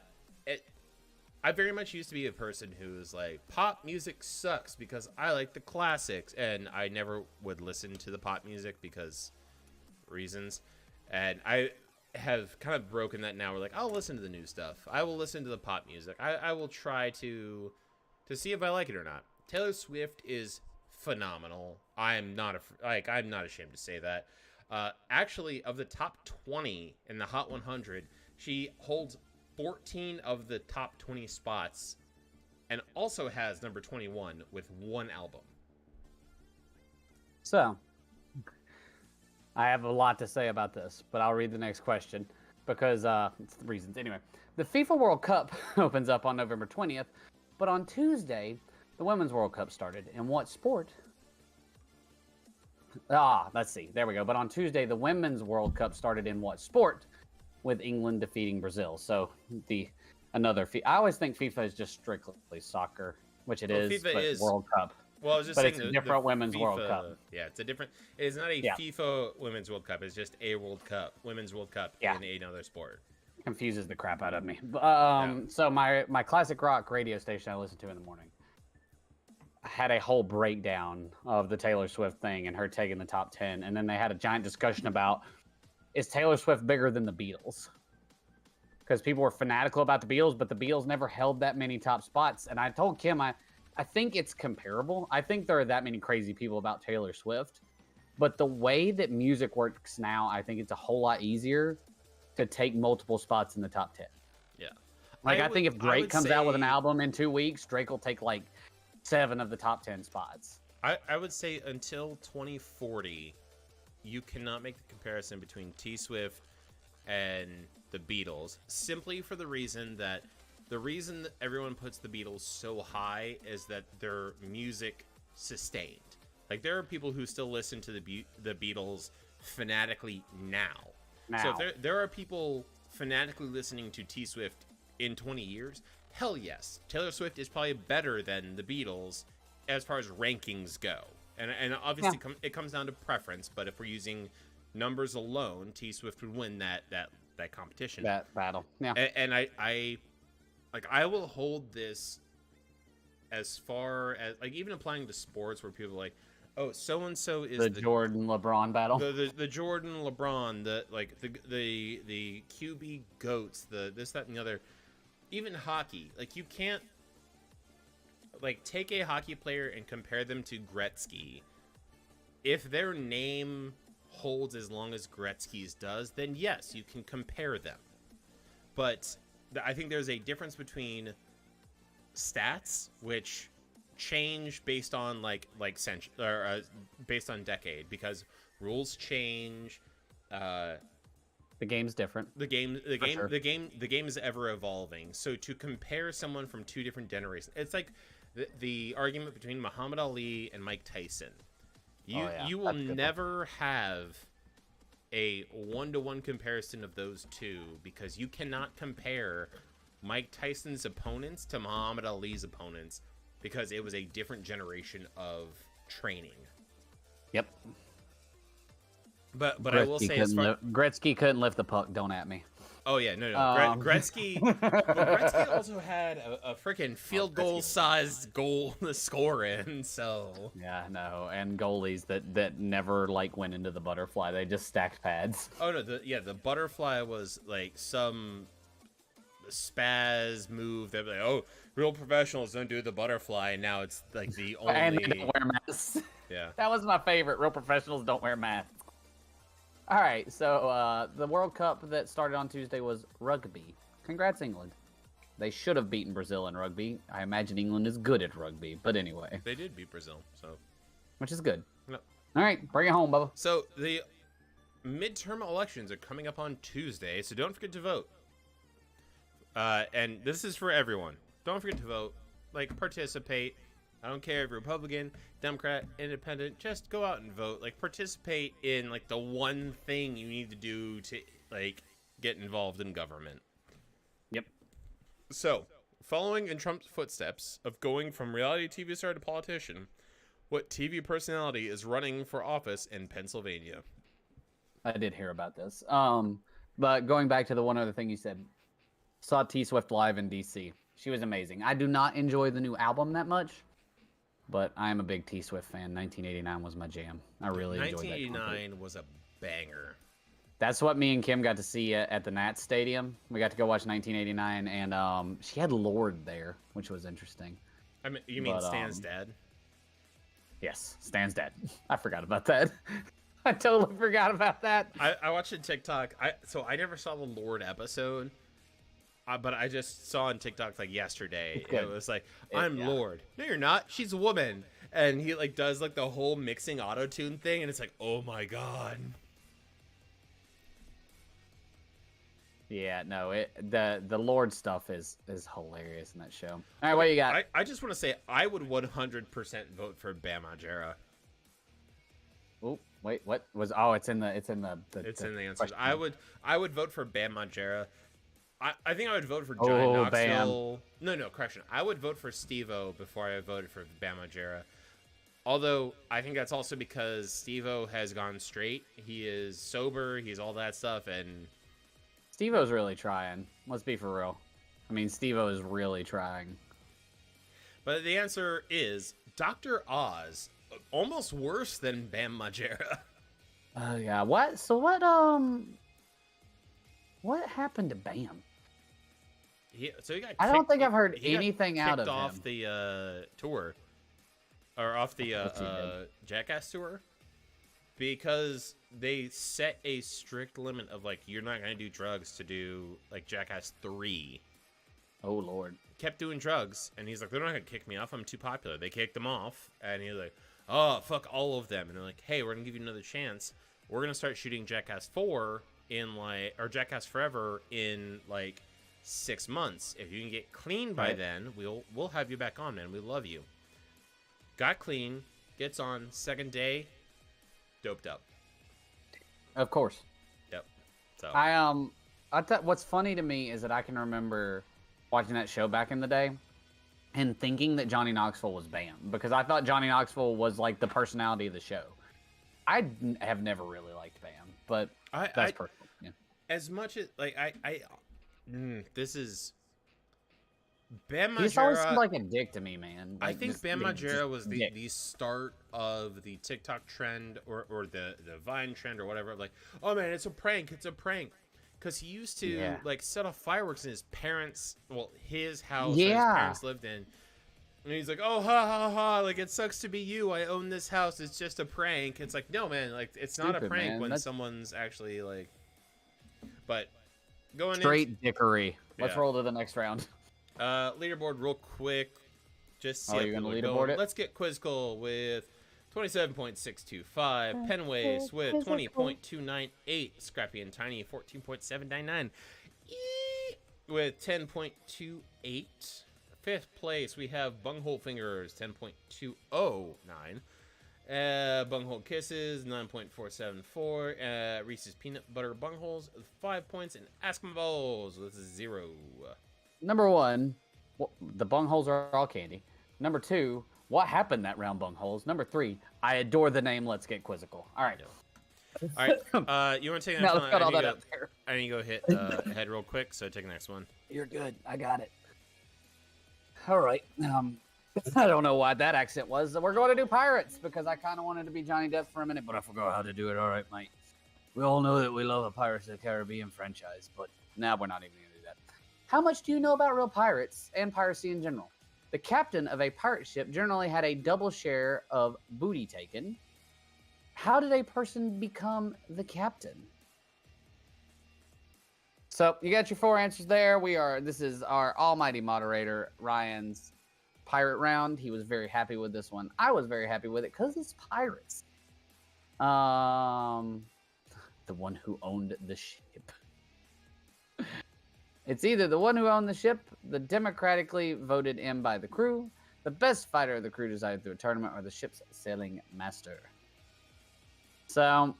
S1: very much used to be a person who was like, pop music sucks because I like the classics, and I never would listen to the pop music because reasons. And I have kind of broken that now. We're like, I'll listen to the new stuff. I will listen to the pop music. I will try to see if I like it or not. Taylor Swift is phenomenal. I'm not ashamed to say that. Actually, of the top 20 in the Hot 100, she holds 14 of the top 20 spots, and also has number 21 with 1 album.
S2: So, I have a lot to say about this, but I'll read the next question because it's the reasons. Anyway, the FIFA World Cup opens up on November 20th, but on Tuesday, the Women's World Cup started. In what sport? Let's see. There we go. But on Tuesday, the Women's World Cup started in what sport? With England defeating Brazil. So I always think FIFA is just strictly soccer, which it is,
S1: FIFA
S2: but
S1: is
S2: World Cup.
S1: Well, I was just
S2: but
S1: saying
S2: it's a different Women's
S1: FIFA,
S2: World Cup.
S1: Yeah, it's a different. It is not a FIFA Women's World Cup. It's just a World Cup, Women's World Cup in another sport.
S2: Confuses the crap out of me. So my classic rock radio station I listen to in the morning had a whole breakdown of the Taylor Swift thing and her taking the top 10, and then they had a giant discussion about is Taylor Swift bigger than the Beatles? Because people were fanatical about the Beatles, but the Beatles never held that many top spots. And I told Kim, I think it's comparable. I think there are that many crazy people about Taylor Swift. But the way that music works now, I think it's a whole lot easier to take multiple spots in the top 10.
S1: Yeah.
S2: Like, I think if Drake comes out with an album in 2 weeks, Drake will take like 7 of the top 10 spots.
S1: I would say until 2040, you cannot make the comparison between T Swift and the Beatles, simply for the reason that everyone puts the Beatles so high is that their music sustained. Like, there are people who still listen to the Beatles fanatically now. So if there are people fanatically listening to T Swift in 20 years, hell yes, Taylor Swift is probably better than the Beatles as far as rankings go. And obviously it comes down to preference, but if we're using numbers alone, T Swift would win that competition.
S2: That battle. Yeah.
S1: And I will hold this as far as, like, even applying to sports where people are like, oh, so and so is
S2: the Jordan LeBron battle.
S1: The Jordan LeBron, the QB goats, the this, that, and the other. Even hockey, like, you can't, like, take a hockey player and compare them to Gretzky. If their name holds as long as Gretzky's does, then yes, you can compare them. But I think there's a difference between stats, which change based on based on decade, because rules change.
S2: The game's different.
S1: The game is ever evolving. So to compare someone from two different generations, it's like the argument between Muhammad Ali and Mike Tyson. You will never have a one-to-one comparison of those two, because you cannot compare Mike Tyson's opponents to Muhammad Ali's opponents, because it was a different generation of training.
S2: Yep.
S1: But I will say,
S2: Gretzky couldn't lift the puck. Don't at me.
S1: Oh yeah, no. Gretzky. Gretzky also had a freaking field goal sized goal to score in. So
S2: yeah, no, and goalies that never like went into the butterfly. They just stacked pads.
S1: Oh no, the butterfly was like some spaz move. They'd be like, oh, real professionals don't do the butterfly. And now it's like the only.
S2: And they don't wear masks.
S1: Yeah,
S2: that was my favorite. Real professionals don't wear masks. All right, so the World Cup that started on Tuesday was rugby. Congrats, England. They should have beaten Brazil in rugby. I imagine England is good at rugby, but anyway.
S1: They did beat Brazil, so.
S2: Which is good.
S1: No.
S2: All right, bring it home, Bubba.
S1: So the midterm elections are coming up on Tuesday, so don't forget to vote. And this is for everyone. Don't forget to vote. Like, participate. I don't care if you're Republican, Democrat, Independent. Just go out and vote. Like, participate in, like, the one thing you need to do to, like, get involved in government.
S2: Yep.
S1: So, following in Trump's footsteps of going from reality TV star to politician, what TV personality is running for office in Pennsylvania?
S2: I did hear about this. But going back to the one other thing you said, saw T Swift live in DC. She was amazing. I do not enjoy the new album that much, but I am a big T Swift fan. 1989 was my jam. I really enjoyed that.
S1: 1989 was a banger.
S2: That's what me and Kim got to see at the Nats Stadium. We got to go watch 1989, and she had Lorde there, which was interesting.
S1: I mean, you mean Stan's dad?
S2: Yes, Stan's dad. I forgot about that. I totally forgot about that.
S1: I watched a TikTok. So I never saw the Lorde episode. But I just saw on TikTok like yesterday. It was like, I'm Lorde. No, you're not. She's a woman. And he like does like the whole mixing auto-tune thing, and it's like, oh my god.
S2: Yeah, no, the Lorde stuff is hilarious in that show. All right, what you got?
S1: I just want to say I would 100% vote for Bam Margera.
S2: Oh, wait, what was? Oh, it's in the
S1: in the answers. I would vote for Bam Margera. I think I would vote for Johnny Knoxville. Bam. No, correction. I would vote for Steve-O before I voted for Bam Margera. Although, I think that's also because Steve-O has gone straight. He is sober. He's all that stuff. And
S2: Steve-O's really trying. Let's be for real. I mean, Steve-O is really trying.
S1: But the answer is Dr. Oz. Almost worse than Bam Margera.
S2: Oh, yeah. What? So what, happened to Bam?
S1: So he got
S2: I don't think I've heard anything out of
S1: him.
S2: him.
S1: Off the tour, or off the Jackass tour, because they set a strict limit of like you're not gonna do drugs to do like Jackass 3.
S2: Oh Lord.
S1: Kept doing drugs, and he's like, they're not gonna kick me off. I'm too popular. They kicked him off, and he's like, oh fuck all of them. And they're like, hey, we're gonna give you another chance. We're gonna start shooting Jackass 4 in like, or Jackass Forever in like 6 months. If you can get clean by then, we'll have you back on, man. We love you. Got clean, gets on, second day, doped up.
S2: Of course.
S1: Yep. So
S2: I thought what's funny to me is that I can remember watching that show back in the day and thinking that Johnny Knoxville was Bam, because I thought Johnny Knoxville was like the personality of the show. I have never really liked Bam, but that's personal. Yeah.
S1: As much as like this is Bam Margera.
S2: He's always seemed like a dick to me, man. Like,
S1: I think Bam Margera was the start of the TikTok trend or the Vine trend or whatever. Like, oh man, it's a prank. Because he used to like set off fireworks in his parents' his house that his parents lived in. And he's like, oh, ha, ha, ha, like, it sucks to be you. I own this house. It's just a prank. It's like, no, man, like, it's not a prank when someone's actually, like, but going
S2: straight dickery. Let's roll to the next round.
S1: Leaderboard real quick. Just see
S2: you're going to leaderboard it?
S1: Let's get Quizzical with 27.625. Penways with 20.298. Scrappy and Tiny, 14.799. With 10.28. Fifth place, we have Bunghole Fingers, 10.209. Bunghole Kisses, 9.474. Reese's Peanut Butter Bungholes, 5 points. And Askimballs with 0.
S2: Number 1, the Bungholes are all candy. Number 2, what happened that round, Bungholes? Number 3, I adore the name Let's Get Quizzical. All right.
S1: All right. You want to take the next one? I need to go hit ahead real quick, so take the next one.
S2: You're good. I got it. All right. I don't know why that accent was. We're going to do Pirates because I kind of wanted to be Johnny Depp for a minute, but I forgot how to do it. All right, mate. We all know that we love a Pirates of the Caribbean franchise, but now we're not even going to do that. How much do you know about real pirates and piracy in general? The captain of a pirate ship generally had a double share of booty taken. How did a person become the captain? So you got your 4 answers there. This is our almighty moderator, Ryan's pirate round. He was very happy with this one. I was very happy with it because it's pirates. The one who owned the ship. It's either the one who owned the ship, the democratically voted in by the crew, the best fighter of the crew decided through a tournament, or the ship's sailing master. So,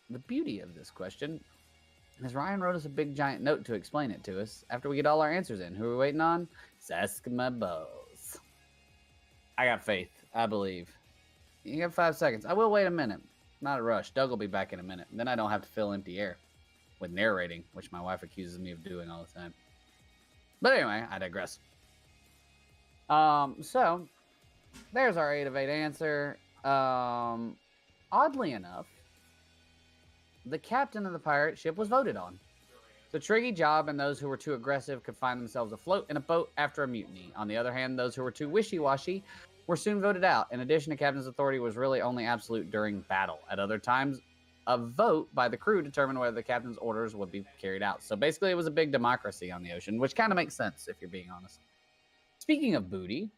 S2: the beauty of this question is Ryan wrote us a big giant note to explain it to us after we get all our answers in. Who are we waiting on? It's Askimballs. I got faith. I believe. You got 5 seconds. I will wait a minute. Not a rush. Doug will be back in a minute. Then I don't have to fill empty air with narrating, which my wife accuses me of doing all the time. But anyway, I digress. So, there's our 8 of 8 answer. Oddly enough, the captain of the pirate ship was voted on. It's a tricky job, and those who were too aggressive could find themselves afloat in a boat after a mutiny. On the other hand, those who were too wishy-washy were soon voted out. In addition, the captain's authority was really only absolute during battle. At other times, a vote by the crew determined whether the captain's orders would be carried out. So basically, it was a big democracy on the ocean, which kind of makes sense if you're being honest. Speaking of booty,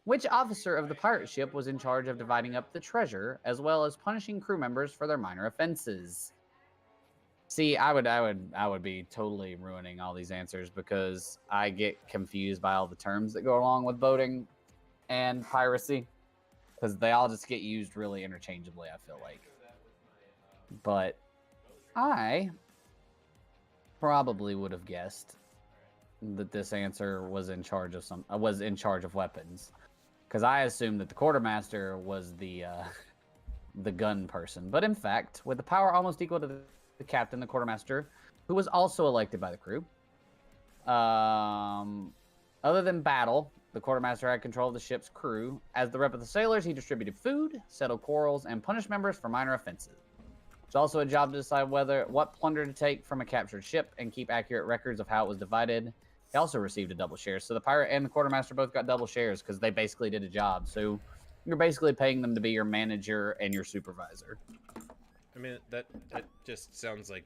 S2: which officer of the pirate ship was in charge of dividing up the treasure, as well as punishing crew members for their minor offenses? See, I would be totally ruining all these answers because I get confused by all the terms that go along with voting and piracy, because they all just get used really interchangeably, I feel like. But I probably would have guessed that this answer was in charge of weapons, because I assumed that the quartermaster was the gun person. But in fact, with the power almost equal to the captain, the quartermaster, who was also elected by the crew. Other than battle, the quartermaster had control of the ship's crew. As the rep of the sailors, he distributed food, settled quarrels, and punished members for minor offenses. It's also a job to decide what plunder to take from a captured ship and keep accurate records of how it was divided. He also received a double share. So the pirate and the quartermaster both got double shares because they basically did a job. So you're basically paying them to be your manager and your supervisor.
S1: I mean, that just sounds like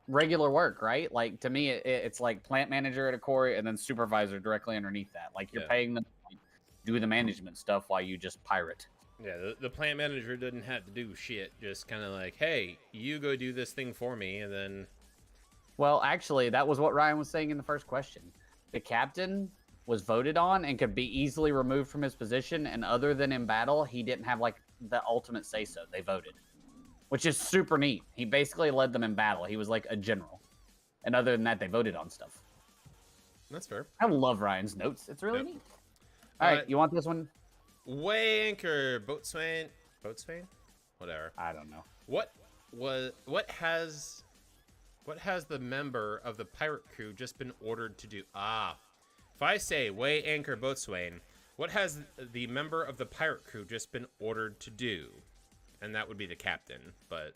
S2: regular work, right? Like, to me, it's like plant manager at a quarry and then supervisor directly underneath that. Like, you're paying them to do the management stuff while you just pirate.
S1: Yeah, the plant manager didn't have to do shit. Just kind of like, hey, you go do this thing for me, and then...
S2: Well, actually, that was what Ryan was saying in the first question. The captain was voted on and could be easily removed from his position, and other than in battle, he didn't have, like, the ultimate say-so. They voted. Which is super neat. He basically led them in battle. He was like a general. And other than that, they voted on stuff.
S1: That's fair.
S2: I love Ryan's notes. It's really neat. All right, you want this one?
S1: Weigh anchor, boatswain. Boatswain? Whatever.
S2: I don't know.
S1: What has the member of the pirate crew just been ordered to do? If I say weigh anchor, boatswain, what has the member of the pirate crew just been ordered to do? And that would be the captain, but...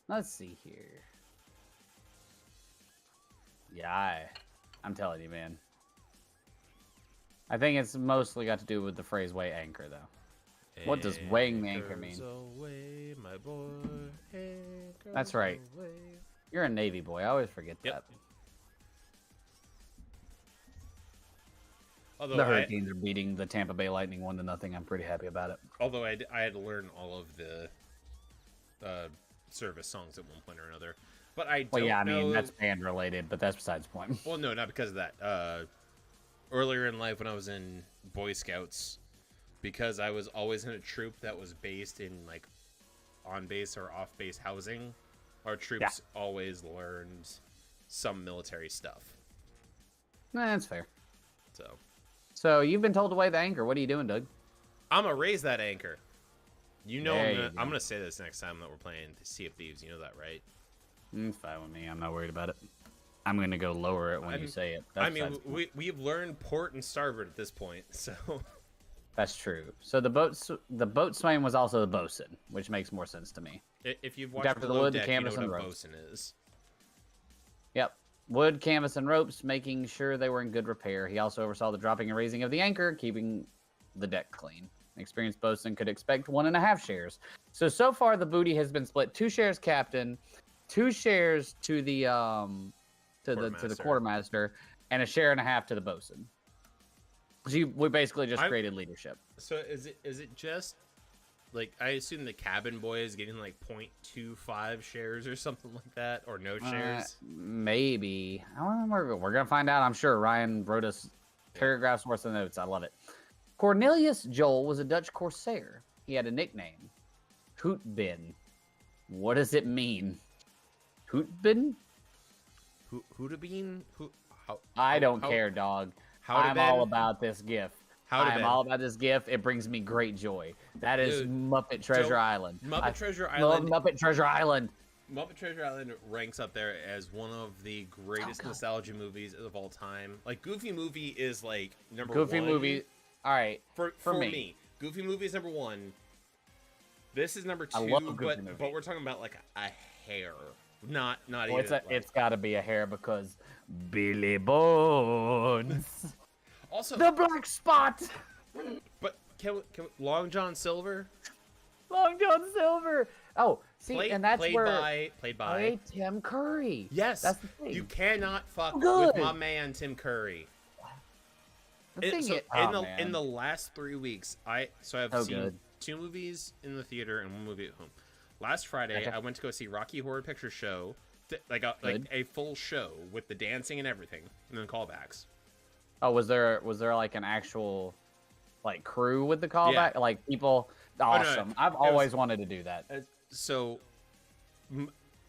S2: Let's see here. Yeah, I'm telling you, man. I think it's mostly got to do with the phrase weigh anchor, though. What does weighing the anchor mean?
S1: Away, my boy.
S2: That's right.
S1: Away.
S2: You're a Navy boy. I always forget that.
S1: Although
S2: the Hurricanes are beating the Tampa Bay Lightning 1-0. I'm pretty happy about it.
S1: Although I had to learn all of the service songs at one point or another. But I don't
S2: I mean, that's band related, but that's besides the point.
S1: Well, no, not because of that. Earlier in life when I was in Boy Scouts, because I was always in a troop that was based in, like, on-base or off-base housing, our troops always learned some military stuff.
S2: Nah, that's fair.
S1: So
S2: you've been told to weigh the anchor. What are you doing, Doug?
S1: I'm going to raise that anchor. You know I'm gonna say this next time that we're playing Sea of Thieves. You know that, right?
S2: It's fine with me. I'm not worried about it. I'm gonna go lower it when you say it.
S1: We've learned port and starboard at this point, so...
S2: That's true. So the boatswain was also the bosun, which makes more sense to me.
S1: If you've watched Below Deck, you know what a bosun is. Yep.
S2: Wood, canvas, and ropes, making sure they were in good repair. He also oversaw the dropping and raising of the anchor, keeping the deck clean. An experienced bosun could expect 1.5 shares. So far the booty has been split: 2 shares captain, 2 shares to the quartermaster, and 1.5 shares to the bosun. So we basically just created leadership.
S1: So is it just, like, I assume the cabin boy is getting like 0.25 shares or something like that, or no shares?
S2: Maybe. We're gonna find out. I'm sure. Ryan wrote us paragraphs worth of notes. I love it. Cornelius Joel was a Dutch corsair. He had a nickname, Hootbin. What does it mean? Hootbin?
S1: Hootabeen?
S2: I don't care, dog. I'm all about this GIF. I'm all about this GIF. It brings me great joy. That is Muppet Treasure Island.
S1: Muppet Treasure Island.
S2: Muppet Treasure Island.
S1: Muppet Treasure Island ranks up there as one of the greatest nostalgia movies of all time. Like, Goofy Movie is like number one.
S2: Goofy Movie. All right.
S1: For me, Goofy Movie is number 1. This is number 2. But we're talking about like a hair. Not even.
S2: It's got to be a hair because Billy Bones.
S1: Also,
S2: the black spot.
S1: But can Long John Silver?
S2: Long John Silver. Oh, see, and that's
S1: played by
S2: Tim Curry.
S1: Yes,
S2: that's the thing.
S1: You cannot fuck with my man Tim Curry. In the last 3 weeks, I've seen 2 movies in the theater and 1 movie at home. Last Friday, I went to go see Rocky Horror Picture Show, like a full show with the dancing and everything, and then callbacks.
S2: Oh, was there like an actual like crew with the callback? Yeah. Like people? Awesome. I've always wanted to do that.
S1: So,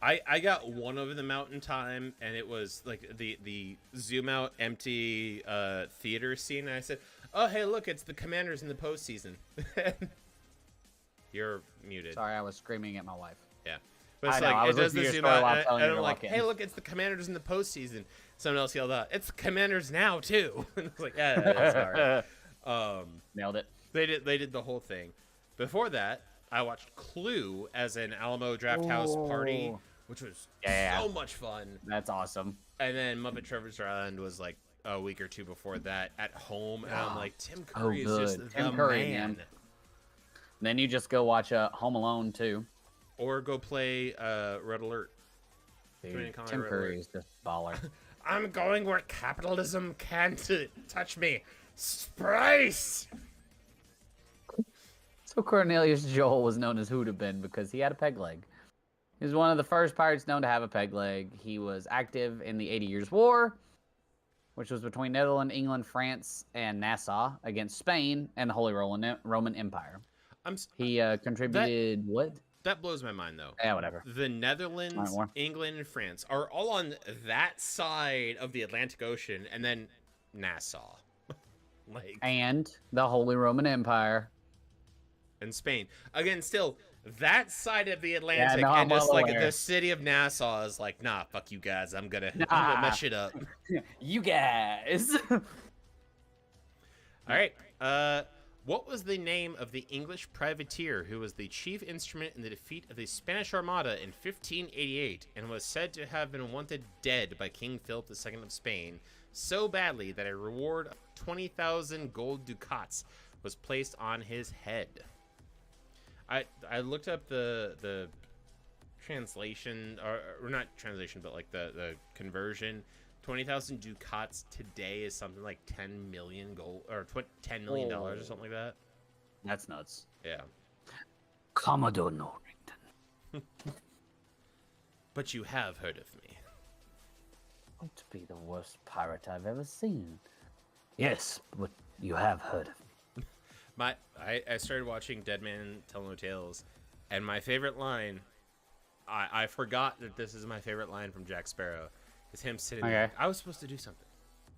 S1: I got one over the mountain time, and it was like the zoom out empty theater scene. And I said, "Oh, hey, look, it's the Commanders in the postseason." You're muted.
S2: Sorry, I was screaming at my wife.
S1: Yeah. But it's like, it does the zoom out, and I'm like, hey, look, it's the Commanders in the postseason. Someone else yelled out, it's the Commanders now, too. And it's like, yeah, that's all right.
S2: Nailed it.
S1: They did the whole thing. Before that, I watched Clue as an Alamo Drafthouse party, which was so much fun.
S2: That's awesome.
S1: And then Muppet Treasure Island was like a week or two before that at home, and I'm like, Tim Curry is just the man.
S2: Then you just go watch Home Alone 2.
S1: Or go play Red Alert.
S2: Dude, Tim Curry is just baller.
S1: I'm going where capitalism can't touch me. Sprace!
S2: So Cornelius Joel was known as Hoodabin because he had a peg leg. He was one of the first pirates known to have a peg leg. He was active in the 80 Years' War, which was between Netherlands, England, France, and Nassau against Spain and the Holy Roman Empire. He contributed what?
S1: That blows my mind, though.
S2: Yeah, whatever.
S1: The Netherlands, England, and France are all on that side of the Atlantic Ocean, and then Nassau.
S2: And the Holy Roman Empire.
S1: And Spain. Again, still, that side of the Atlantic, and just like the city of Nassau is like, nah, fuck you guys. I'm gonna mess shit up.
S2: You guys.
S1: All right. What was the name of the English privateer who was the chief instrument in the defeat of the Spanish Armada in 1588 and was said to have been wanted dead by King Philip II of Spain so badly that a reward of 20,000 gold ducats was placed on his head? I looked up the translation, or not translation, but like the conversion. 20,000 ducats today is something like 10 million gold, or $10 million or something like that.
S2: That's nuts.
S1: Yeah.
S2: Commodore Norrington.
S1: But you have heard of me.
S2: Won't be the worst pirate I've ever seen. Yes, but you have heard of me.
S1: I started watching Dead Man Tell No Tales, and my favorite line, I forgot that this is my favorite line from Jack Sparrow. Is him sitting there. I was supposed to do something.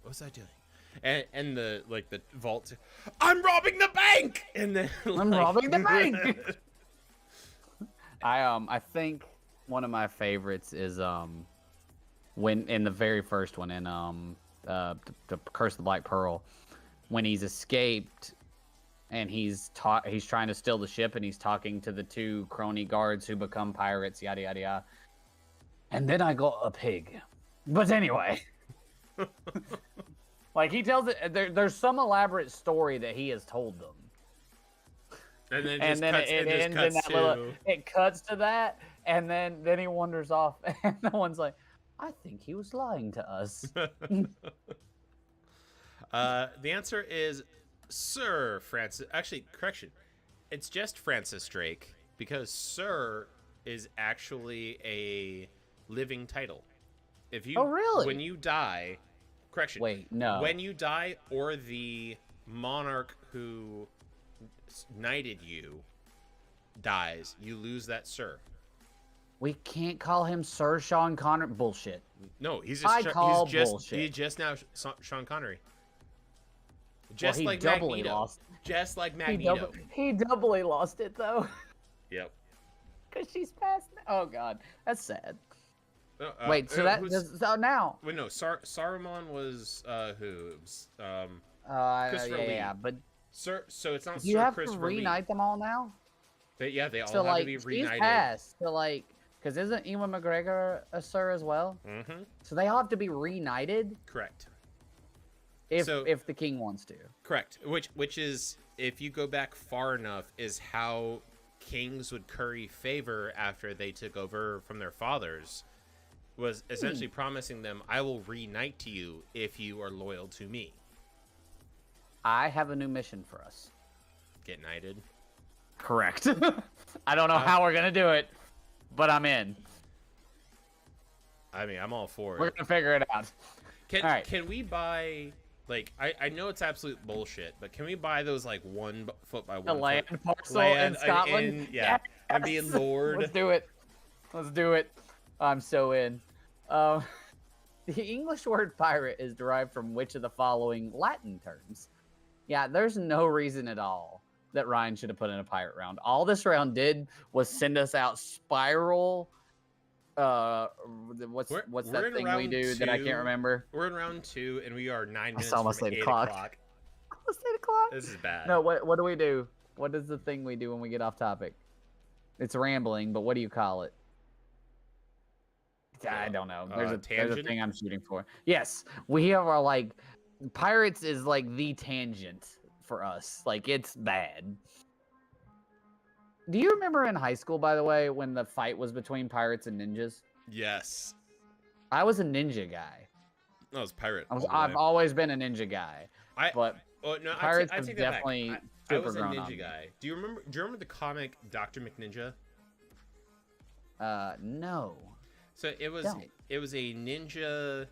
S1: What was I doing? And the vault. I'm robbing the bank. And then
S2: I'm robbing the bank. I think one of my favorites is when in the very first one in the Curse of the Black Pearl, when he's escaped and he's trying to steal the ship and he's talking to the two crony guards who become pirates, yada yada yada. And then I got a pig. But anyway, like he tells it, there's some elaborate story that he has told them,
S1: and then
S2: it cuts to that, and then he wanders off, and no one's like, I think he was lying to us.
S1: The answer is Sir Francis. Actually, correction, it's just Francis Drake because Sir is actually a living title. If you,
S2: really?
S1: When you die, correction.
S2: Wait, no.
S1: When you die, or the monarch who knighted you dies, you lose that Sir.
S2: We can't call him Sir Sean Connery. Bullshit.
S1: No, he's just
S2: bullshit.
S1: He's just now Sean Connery. Just like
S2: doubly
S1: Magneto.
S2: Lost.
S1: Just like Magneto.
S2: He doubly lost it though.
S1: Yep.
S2: Because she's passed. Oh god, that's sad.
S1: Wait,
S2: so now.
S1: Wait, no. Saruman was who? It was
S2: Christopher Lee. Yeah, but
S1: Sir. So it's not.
S2: You
S1: Sir
S2: have
S1: Christopher
S2: to reunite them all now.
S1: They all
S2: so,
S1: have to be reunited.
S2: She's passed. So because isn't Ewan McGregor a Sir as well?
S1: Mm-hmm.
S2: So they all have to be reunited.
S1: Correct.
S2: If the king wants to.
S1: Correct. Which is, if you go back far enough, is how kings would curry favor after they took over from their fathers. Was essentially promising them, I will reunite to you if you are loyal to me.
S2: I have a new mission for us.
S1: Get knighted?
S2: Correct. I don't know how we're going to do it, but I'm in.
S1: I mean, I'm all for it.
S2: We're going to figure it out.
S1: Can we buy, like, I know it's absolute bullshit, but can we buy those, like, 1 foot by 1 foot?
S2: The land parcel in Scotland?
S1: Yes. And be Lord.
S2: Let's do it. Let's do it. I'm so in. The English word pirate is derived from which of the following Latin terms? Yeah, there's no reason at all that Ryan should have put in a pirate round. All this round did was send us out spiral. What's that thing we do that I can't remember?
S1: We're in round 2, and we are 9 minutes
S2: almost
S1: from
S2: 8
S1: o'clock.
S2: Almost 8 o'clock.
S1: This is bad.
S2: No, what do we do? What is the thing we do when we get off topic? It's rambling, but what do you call it? I don't know. There's a thing I'm shooting for. Yes, we are like pirates is like the tangent for us. Like it's bad. Do you remember in high school, by the way, when the fight was between pirates and ninjas?
S1: Yes.
S2: I was a ninja guy.
S1: No, it's pirate.
S2: I've always been a ninja guy. But pirates
S1: I
S2: have
S1: take
S2: definitely
S1: I was a
S2: grown
S1: ninja
S2: on
S1: guy. Do you remember the comic Dr. McNinja?
S2: No.
S1: So it was a ninja.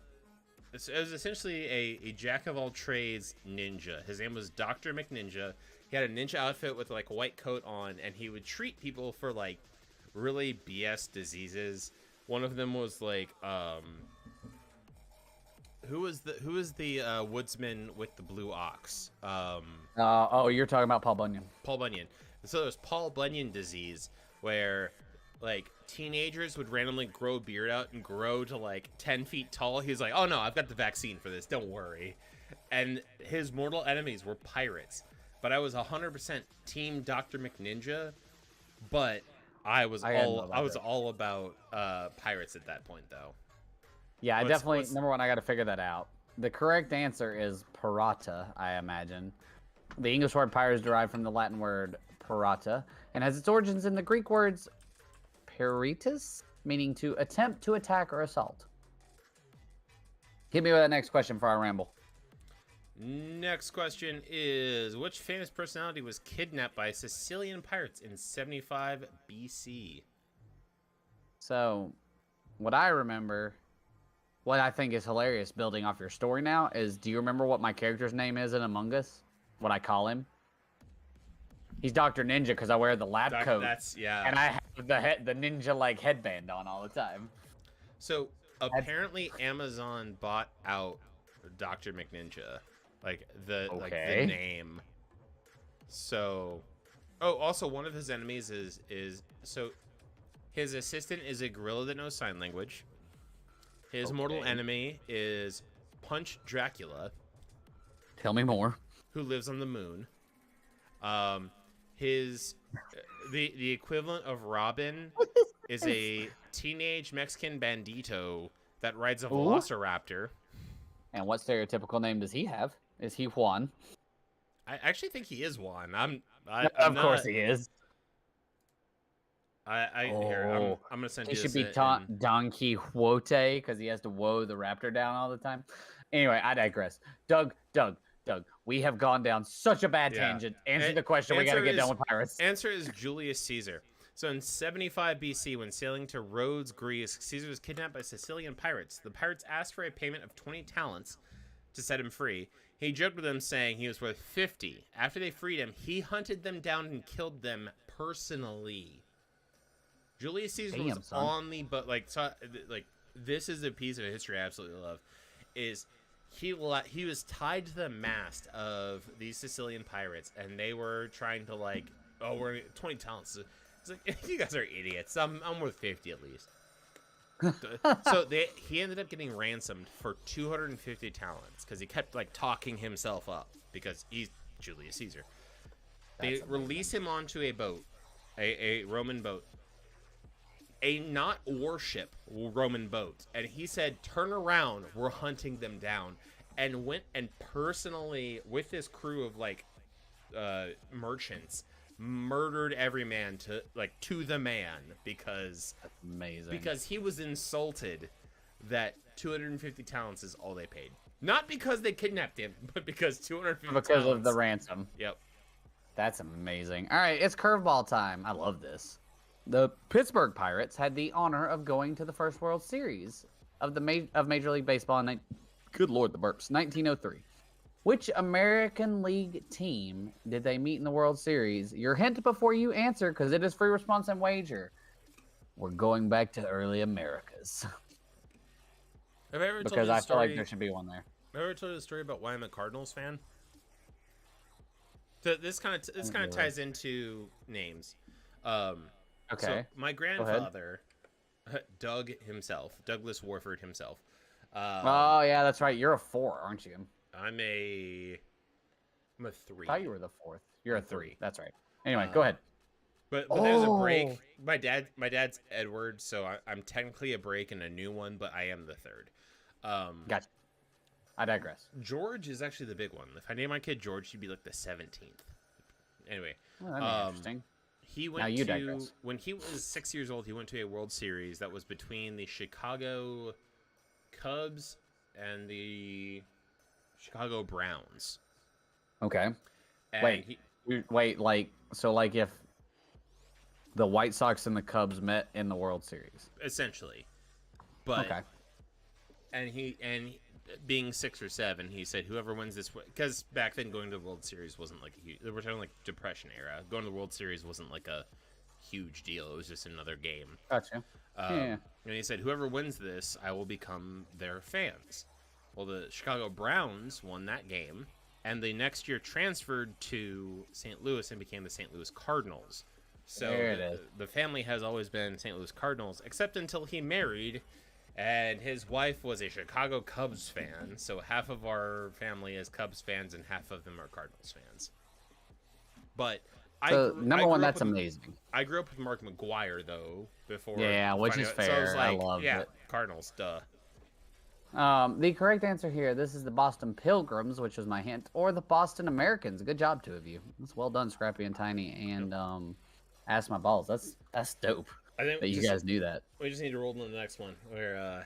S1: It was essentially a jack of all trades ninja. His name was Dr. McNinja. He had a ninja outfit with like a white coat on, and he would treat people for like really BS diseases. One of them was like who was the woodsman with the blue ox?
S2: Oh, you're talking about Paul Bunyan.
S1: Paul Bunyan. So there's Paul Bunyan disease, where like teenagers would randomly grow a beard out and grow to like 10 feet tall. He's like, oh no, I've got the vaccine for this, don't worry. And his mortal enemies were pirates. But I was 100% team Dr. McNinja, but I was all about pirates at that point though.
S2: Yeah, number one, I got to figure that out. The correct answer is pirata, I imagine. The English word pirate is derived from the Latin word pirata and has its origins in the Greek words piritus, meaning to attempt to attack or assault. Hit me with that next question for our ramble.
S1: Next question is, which famous personality was kidnapped by Sicilian pirates in 75 BC?
S2: So, what I remember, what I think is hilarious building off your story now is, do you remember what my character's name is in Among Us? What I call him? He's Dr. Ninja because I wear the lab coat. And I have the ninja-like headband on all the time.
S1: So, apparently Amazon bought out Dr. McNinja. Like the name. So, also one of his enemies is so his assistant is a gorilla that knows sign language. His mortal enemy is Punch Dracula.
S2: Tell me more.
S1: Who lives on the moon. The equivalent of Robin is a teenage Mexican bandito that rides a velociraptor.
S2: And what stereotypical name does he have? Is he Juan?
S1: I actually think he is Juan.
S2: Of course he is.
S1: I'm gonna send you this.
S2: He should be Don Quixote because he has to woe the raptor down all the time. Anyway, I digress. Doug, we have gone down such a bad tangent. Answer the question. We gotta get done with pirates.
S1: Answer is Julius Caesar. So in 75 BC, when sailing to Rhodes, Greece, Caesar was kidnapped by Sicilian pirates. The pirates asked for a payment of 20 talents to set him free. He joked with them, saying he was worth 50. After they freed him, he hunted them down and killed them personally. Julius Caesar was on the boat. This is a piece of history I absolutely love. Is he was tied to the mast of these Sicilian pirates, and they were trying to we're gonna get 20 talents. It's like, you guys are idiots. I'm worth 50 at least. So he ended up getting ransomed for 250 talents because he kept talking himself up because he's Julius Caesar. They release him onto a boat, a Roman boat, a not warship Roman boat, and he said, "Turn around, we're hunting them down," and went and personally with this crew of merchants murdered every man to the man because
S2: that's amazing.
S1: Because he was insulted that 250 talents is all they paid. Not because they kidnapped him, but because 250
S2: because of the ransom.
S1: Yep.
S2: That's amazing. All right, it's curveball time. I love this. The Pittsburgh Pirates had the honor of going to the first World Series of Major League Baseball in good lord, the burps, 1903. Which American League team did they meet in the World Series? Your hint before you answer, because it is free response and wager. We're going back to early Americas.
S1: Have I ever
S2: because
S1: told you
S2: I feel like there should be one there.
S1: Have I ever told you the story about why I'm a Cardinals fan? So this kind of ties into names.
S2: Okay.
S1: So my grandfather, Douglas Warford himself.
S2: Oh yeah, that's right. You're a 4, aren't you?
S1: I'm a 3.
S2: I thought you were the 4th. You're a 3. That's right. Anyway, go ahead.
S1: But there's a break. My dad's Edward, so I'm technically a break and a new one, but I am the third.
S2: Gotcha. I digress.
S1: George is actually the big one. If I name my kid George, he'd be like the 17th. Anyway,
S2: Well, that'd be interesting.
S1: He went when he was 6 years old. He went to a World Series that was between the Chicago Cubs and the Chicago Browns.
S2: Okay.
S1: And
S2: wait, like if the White Sox and the Cubs met in the World Series,
S1: essentially. But
S2: okay.
S1: And being 6 or 7, he said whoever wins this, because back then going to the World Series wasn't like we're talking like Depression era. Going to the World Series wasn't like a huge deal. It was just another game.
S2: Gotcha. Yeah.
S1: And he said whoever wins this, I will become their fans. Well, the Chicago Browns won that game, and the next year transferred to St. Louis and became the St. Louis Cardinals. So the family has always been St. Louis Cardinals, except until he married. And his wife was a Chicago Cubs fan, so half of our family is Cubs fans and half of them are Cardinals fans. But
S2: number one, that's amazing.
S1: I grew up with Mark McGwire though before.
S2: Yeah, which is fair. So I was like, I love it.
S1: Cardinals, duh.
S2: The correct answer here, this is the Boston Pilgrims, which was my hint, or the Boston Americans. Good job, two of you. That's well done, Scrappy and Tiny, and Ask My Balls. That's dope. I think that you guys knew that.
S1: We just need to roll into the next one. We're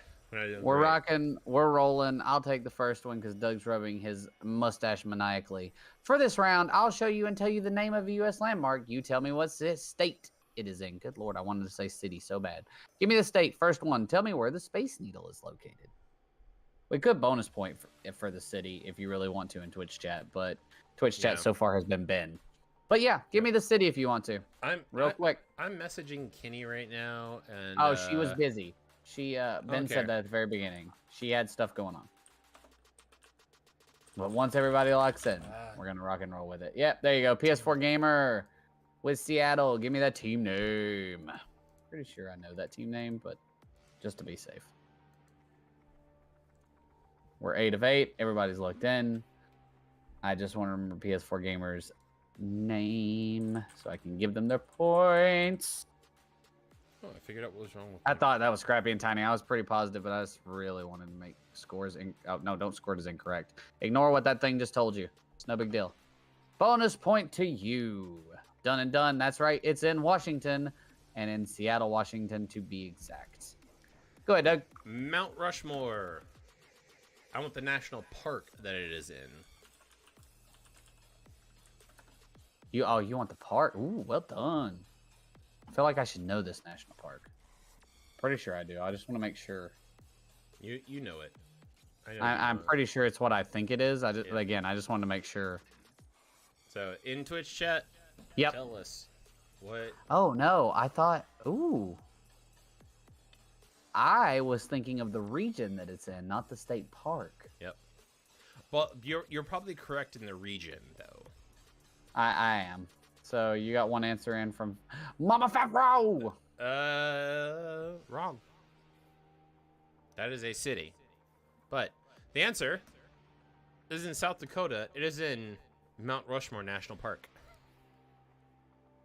S2: rocking. We're rolling. I'll take the first one because Doug's rubbing his mustache maniacally. For this round, I'll show you and tell you the name of a U.S. landmark. You tell me what state it is in. Good Lord, I wanted to say city so bad. Give me the state. First one. Tell me where the Space Needle is located. We could bonus point for the city if you really want to in Twitch chat, but Twitch chat so far has been Ben. But yeah, give me the city if you want to. Quick.
S1: I'm messaging Kenny right now, and
S2: she was busy. She Ben said that at the very beginning. She had stuff going on. But once everybody locks in, we're gonna rock and roll with it. Yep, there you go. PS4 gamer with Seattle. Give me that team name. Pretty sure I know that team name, but just to be safe. We're 8 of 8. Everybody's locked in. I just want to remember PS4 gamers name so I can give them their points.
S1: Oh, I figured out what was wrong with
S2: I thought that was Scrappy and Tiny. I was pretty positive, but I just really wanted to make scores. Oh, no, don't score it as incorrect. Ignore what that thing just told you. It's no big deal. Bonus point to you. Done and done. That's right. It's in Washington and in Seattle, Washington to be exact. Go ahead, Doug.
S1: Mount Rushmore. I want the national park that it is in.
S2: You want the park? Ooh, well done. I feel like I should know this national park. Pretty sure I do. I just want to make sure.
S1: You know it.
S2: I'm pretty sure it's what I think it is. I just wanted to make sure.
S1: So in Twitch chat, tell us what.
S2: Oh no, I thought. Ooh. I was thinking of the region that it's in, not the state park.
S1: Yep. Well, you're probably correct in the region though.
S2: I am. So you got one answer in from Mama Favreau.
S1: Wrong. That is a city. But the answer is in South Dakota. It is in Mount Rushmore National Park.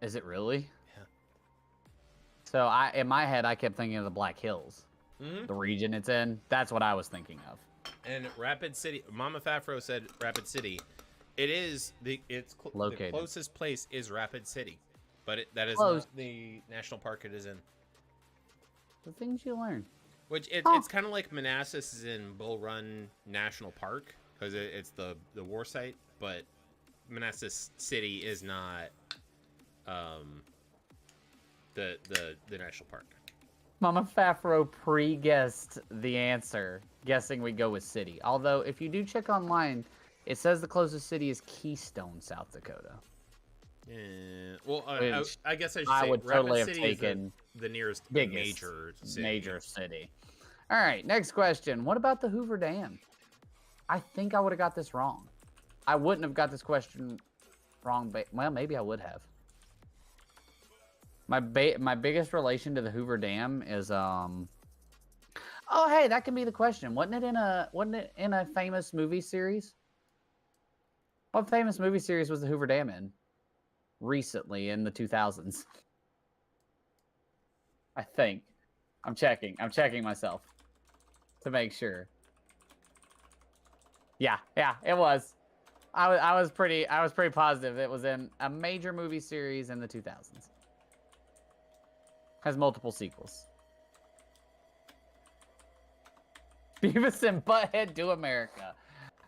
S2: Is it really?
S1: Yeah.
S2: So in my head, I kept thinking of the Black Hills.
S1: Mm-hmm.
S2: The region it's in. That's what I was thinking of.
S1: And Rapid City, Mama Favreau said Rapid City. It is located. The closest place is Rapid City, but that is not the national park it is in.
S2: The things you learn.
S1: Which it's kind of like Manassas is in Bull Run National Park because it's the war site, but Manassas City is not the national park.
S2: Mama Favreau pre-guessed the answer, guessing we go with city. Although if you do check online. It says the closest city is Keystone, South Dakota.
S1: Yeah. Well, I guess I should say
S2: I would totally have
S1: City
S2: taken
S1: the nearest
S2: major city. All right, next question. What about the Hoover Dam? I think I would have got this wrong. I wouldn't have got this question wrong, but well, maybe I would have. My biggest relation to the Hoover Dam is Oh, hey, that can be the question. Wasn't it in a famous movie series? What famous movie series was the Hoover Dam in? recently in the 2000s. I think. I'm checking. I'm checking myself to make sure. Yeah, it was. I was pretty positive it was in a major movie series in the 2000s. Has multiple sequels. Beavis and Butthead Do America.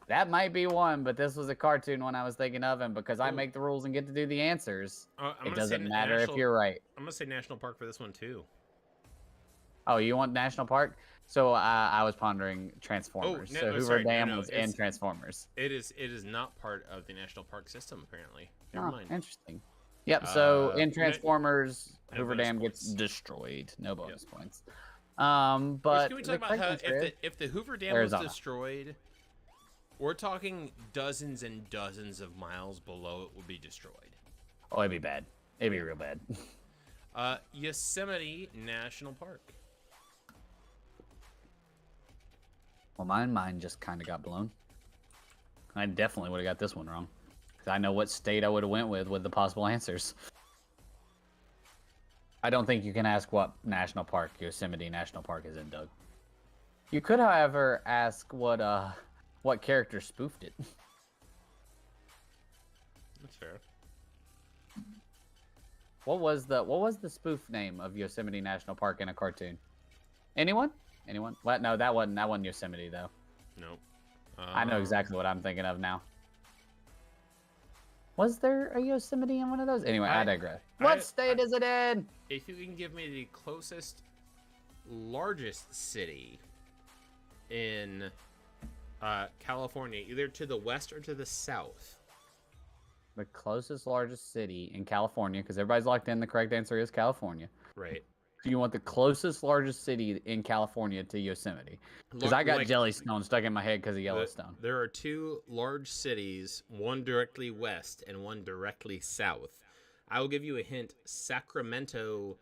S2: That might be one, but this was a cartoon one I was thinking of, and because I make the rules and get to do the answers, it doesn't matter if you're right.
S1: I'm gonna say National Park for this one too.
S2: Oh, you want National Park? So I was pondering Transformers. So Hoover Dam was in Transformers.
S1: It is not part of the National Park system apparently. Never mind.
S2: Interesting. Yep. So in Transformers, Hoover Dam gets destroyed. No bonus points. But
S1: can we talk about how if the Hoover Dam was destroyed, we're talking dozens and dozens of miles below it would be destroyed.
S2: Oh, it'd be bad. It'd be real bad.
S1: Yosemite National Park.
S2: Well, mine just kind of got blown. I definitely would have got this one wrong. Because I know what state I would have went with the possible answers. I don't think you can ask what national park Yosemite National Park is in, Doug. You could, however, ask what character spoofed it.
S1: That's fair.
S2: What was the spoof name of Yosemite National Park in a cartoon? Anyone? What? No, that wasn't Yosemite though.
S1: Nope.
S2: I know exactly what I'm thinking of now. Was there a Yosemite in one of those? Anyway, I digress. What state is it in?
S1: If you can give me the closest, largest city in California, either to the west or to the south.
S2: The closest, largest city in California, because everybody's locked in. The correct answer is California.
S1: Right.
S2: Do you want the closest, largest city in California to Yosemite? Because I got Jellystone stuck in my head because of Yellowstone.
S1: There are two large cities, one directly west and one directly south. I will give you a hint. Sacramento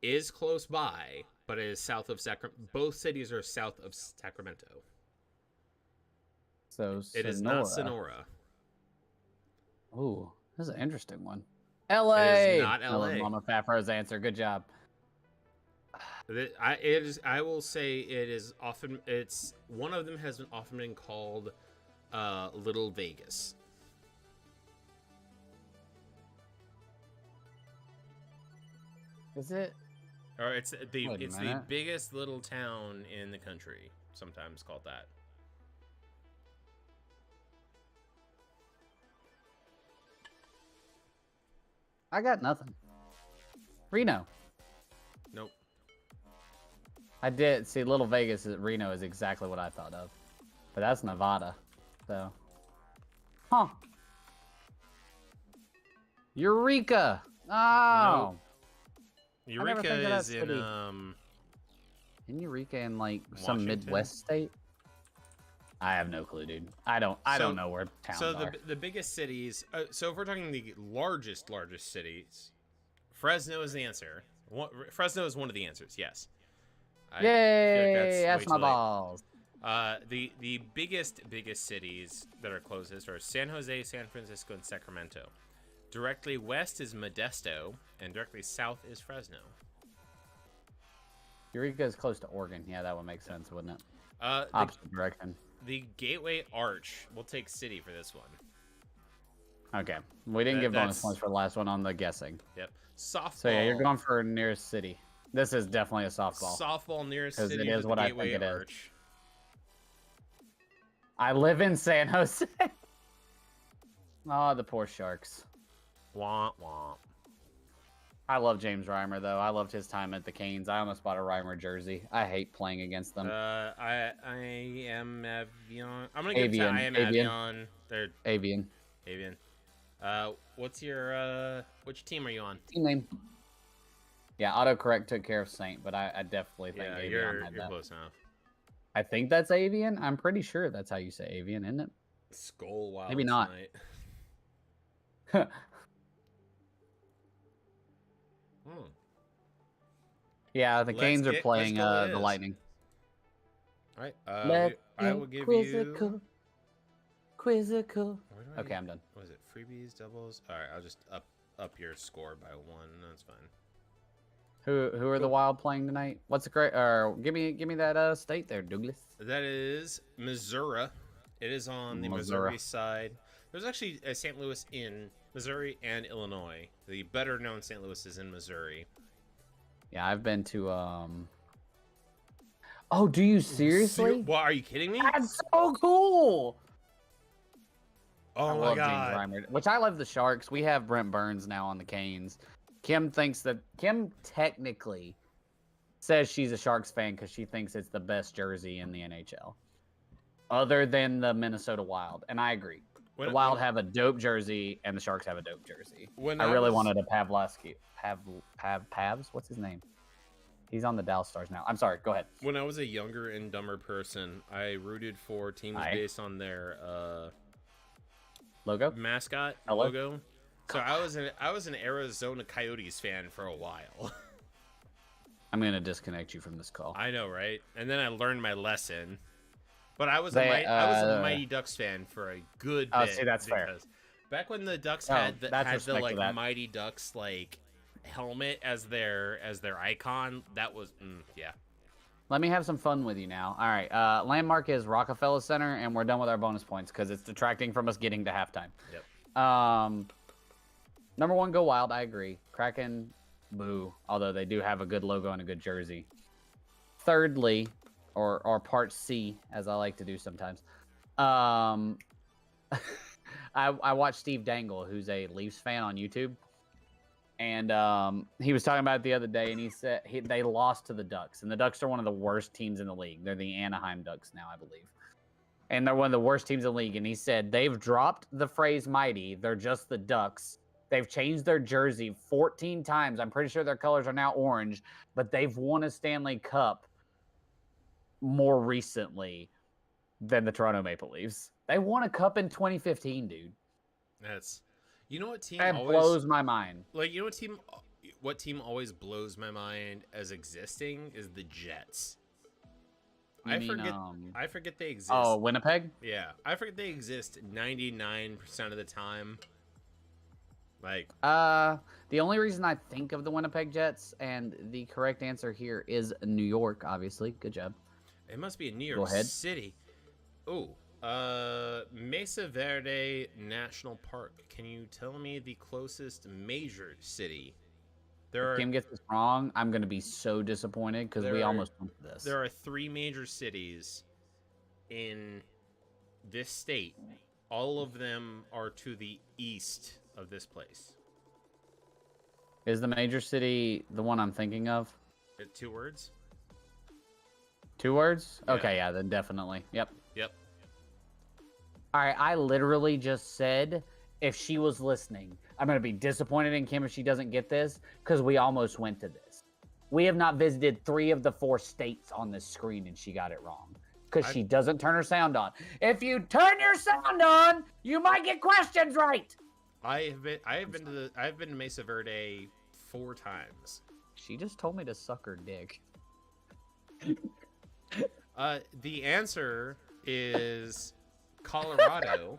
S1: is close by, but it is south of Sacramento. Both cities are south of Sacramento.
S2: So
S1: it is not Sonora.
S2: Ooh, this is an interesting one. L.A.
S1: It is not L.A.
S2: Mama Fafro's answer. Good job.
S1: I will say it is often. It's one of them has often been called Little Vegas.
S2: Is it?
S1: Or it's the biggest little town in the country. Sometimes called that.
S2: I got nothing. Reno.
S1: Nope.
S2: I did see Little Vegas. Reno is exactly what I thought of, but that's Nevada. So, huh? Eureka! Oh,
S1: nope. Eureka is in
S2: In Eureka in like
S1: Washington?
S2: Some Midwest state? I have no clue, dude. I don't know where towns are.
S1: So the biggest cities. So if we're talking the largest cities, Fresno is the answer. Fresno is one of the answers. Yes.
S2: Yay! That's my balls.
S1: The biggest cities that are closest are San Jose, San Francisco, and Sacramento. Directly west is Modesto, and directly south is Fresno.
S2: Eureka is close to Oregon. Yeah, that would make sense, wouldn't it? Opposite direction.
S1: The Gateway Arch. We'll take city for this one.
S2: Okay. We didn't give bonus points for the last one on the guessing.
S1: Yep. Softball.
S2: So yeah, you're going for nearest city. This is definitely a softball.
S1: Softball nearest city
S2: it is what I think it
S1: Arch.
S2: is. I live in San Jose. Oh, the poor Sharks.
S1: Womp womp.
S2: I love James Reimer, though. I loved his time at the Canes. I almost bought a Reimer jersey. I hate playing against them.
S1: I am Avion. I'm gonna give it to I am Avion. They're
S2: Avian.
S1: What's your which team are you on?
S2: Team name. Yeah, autocorrect took care of Saint, but I definitely think Avian
S1: you're
S2: had that.
S1: close enough.
S2: I think that's Avian. I'm pretty sure that's how you say Avian, isn't it?
S1: Skull Wild.
S2: Maybe not. Yeah, the Canes are playing the Lightning.
S1: All right. I will give
S2: Quizzical.
S1: you.
S2: Okay, I'm done.
S1: What is it? Freebies, doubles. All right, I'll just up up your score by 1. That's fine.
S2: Who are the Wild playing tonight? What's the great? Or give me that state there, Douglas.
S1: That is Missouri. It is on the Missouri side. There's actually a St. Louis in Missouri and Illinois. The better known St. Louis is in Missouri.
S2: Yeah, I've been to Oh, do you seriously?
S1: What, are you kidding me?
S2: That's so cool.
S1: Oh my god.
S2: Which I love the Sharks. We have Brent Burns now on the Canes. Kim technically says she's a Sharks fan because she thinks it's the best jersey in the NHL. Other than the Minnesota Wild. And I agree. The Wild have a dope jersey and the Sharks have a dope jersey. I really wanted a Pavlovsky. Pavs? What's his name? He's on the Dallas Stars now. I'm sorry. Go ahead.
S1: When I was a younger and dumber person, I rooted for teams based on their
S2: logo,
S1: mascot logo. So I was an Arizona Coyotes fan for a while.
S2: I'm gonna disconnect you from this call.
S1: I know, right? And then I learned my lesson. But I was a Mighty Ducks fan for a good bit.
S2: See, that's fair.
S1: Back when the Ducks had the like Mighty Ducks like helmet as their icon, that was yeah.
S2: Let me have some fun with you now. All right, landmark is Rockefeller Center, and we're done with our bonus points because it's detracting from us getting to halftime.
S1: Yep.
S2: Number 1, go Wild. I agree. Kraken, boo. Although they do have a good logo and a good jersey. Thirdly, or part C, as I like to do sometimes. I watched Steve Dangle, who's a Leafs fan on YouTube, and he was talking about it the other day, and he said they lost to the Ducks, and the Ducks are one of the worst teams in the league. They're the Anaheim Ducks now, I believe, and they're one of the worst teams in the league. And he said they've dropped the phrase mighty. They're just the Ducks. They've changed their jersey 14 times. I'm pretty sure their colors are now orange, but they've won a Stanley Cup more recently than the Toronto Maple Leafs. They won a cup in 2015, dude.
S1: That's, you know what team
S2: that always blows my mind.
S1: Like, you know what team always blows my mind as existing is the Jets. I forget they exist.
S2: Oh, Winnipeg?
S1: Yeah, I forget they exist 99% of the time. Like,
S2: the only reason I think of the Winnipeg Jets, and the correct answer here is New York, obviously. Good job.
S1: It must be in New York City. Oh, Mesa Verde National Park. Can you tell me the closest major city?
S2: If Kim gets this wrong, I'm going to be so disappointed because we almost went to this.
S1: There are 3 major cities in this state. All of them are to the east of this place.
S2: Is the major city the one I'm thinking of?
S1: 2 words.
S2: 2 words?
S1: Yeah.
S2: Okay, yeah, then definitely. Yep.
S1: All
S2: right, I literally just said if she was listening, I'm going to be disappointed in Kim if she doesn't get this because we almost went to this. We have not visited 3 of the 4 states on this screen and she got it wrong because she doesn't turn her sound on. If you turn your sound on, you might get questions right.
S1: I've been to Mesa Verde 4 times.
S2: She just told me to suck her dick.
S1: The answer is Colorado.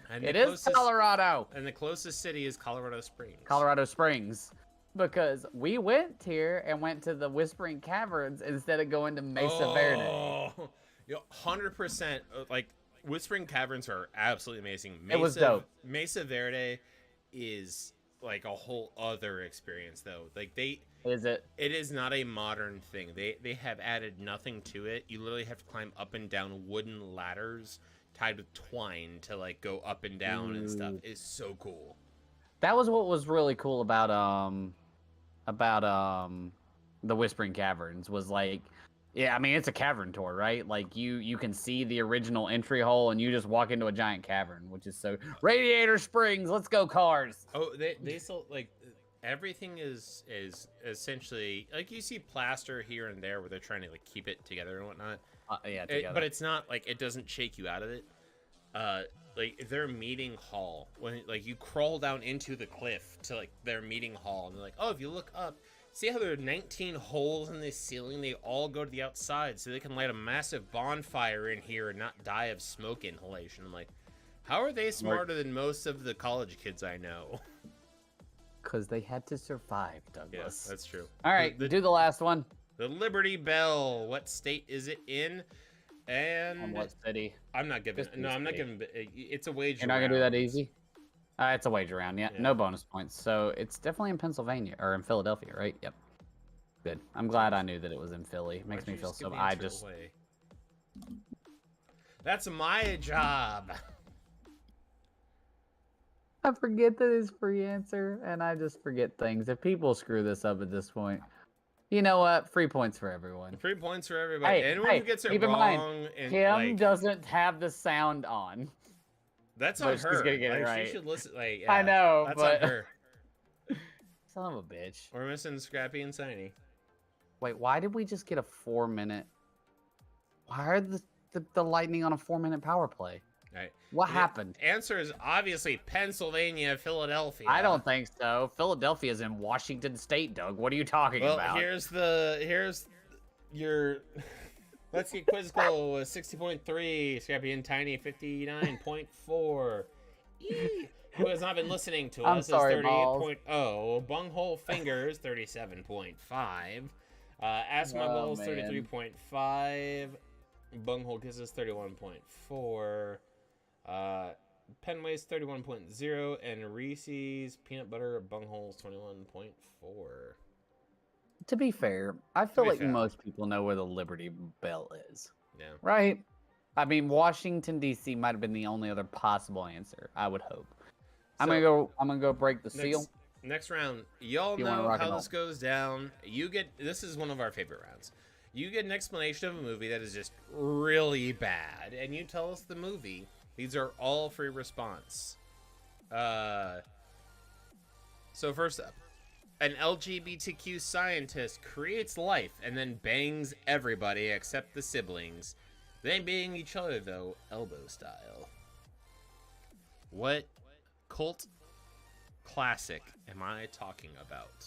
S1: And
S2: it is Colorado.
S1: And the closest city is Colorado Springs.
S2: Colorado Springs. Because we went here and went to the Whispering Caverns instead of going to Mesa Verde.
S1: Oh, 100%. Like, Whispering Caverns are absolutely amazing.
S2: It was dope.
S1: Mesa Verde is like a whole other experience, though. Like,
S2: Is it?
S1: It is not a modern thing. They have added nothing to it. You literally have to climb up and down wooden ladders tied with twine to like go up and down and stuff. It's so cool.
S2: That was what was really cool about the Whispering Caverns was like, yeah, I mean it's a cavern tour, right? Like you can see the original entry hole and you just walk into a giant cavern, which is so Radiator Springs, let's go Cars.
S1: Oh, they still like everything is essentially like you see plaster here and there where they're trying to like keep it together and whatnot.
S2: Yeah, together.
S1: But it's not like it doesn't shake you out of it. Like their meeting hall, when like you crawl down into the cliff to like their meeting hall, and they're like, oh, if you look up, see how there are 19 holes in the ceiling? They all go to the outside so they can light a massive bonfire in here and not die of smoke inhalation. I'm like, how are they smarter than most of the college kids I know?
S2: Because they had to survive,
S1: Yeah,
S2: Douglas.
S1: that's true.
S2: All right, do the last one.
S1: The Liberty Bell. What state is it in? And
S2: what city?
S1: I'm not giving. No, I'm not giving. It's a wager.
S2: You're not gonna do that easy. It's a wager round. Yeah,
S1: Yeah.
S2: no bonus points. So it's definitely in Pennsylvania or in Philadelphia, right? Yep. Good. I'm glad I knew that it was in Philly. It makes me feel so.
S1: That's my job.
S2: I forget that it's free answer, and I just forget things. If people screw this up at this point, you know what? Free points for everyone.
S1: Free points for everybody. Anyone who gets it wrong,
S2: Kim doesn't have the sound on.
S1: That's on her.
S2: She's gonna get it right.
S1: She should listen.
S2: I know,
S1: that's
S2: but
S1: on her.
S2: Son of a bitch.
S1: We're missing Scrappy and Tiny.
S2: Wait, why did we just get a 4-minute? Why are the Lightning on a 4-minute power play?
S1: Right.
S2: What happened?
S1: The answer is obviously Pennsylvania, Philadelphia.
S2: I don't think so. Philadelphia is in Washington State, Doug. What are you talking about?
S1: Here's your let's get quizzical with 60.3, Scrappy and Tiny 59.4. Who has not been listening to us is 38.0. Bunghole Fingers 37.5. Ask My Balls 33.5. Bunghole Kisses 31.4. Penways 31.0 and Reese's Peanut Butter Bungholes 21.4.
S2: To be fair, I feel like most people know where the Liberty Bell is.
S1: Yeah.
S2: Right? I mean, Washington D.C. might have been the only other possible answer. I would hope. I'm gonna go break the seal.
S1: Next round, y'all know how this goes down. This is one of our favorite rounds. You get an explanation of a movie that is just really bad, and you tell us the movie. These are all free response. So first up, an LGBTQ scientist creates life and then bangs everybody except the siblings. They bang each other though, elbow style. What cult classic am I talking about?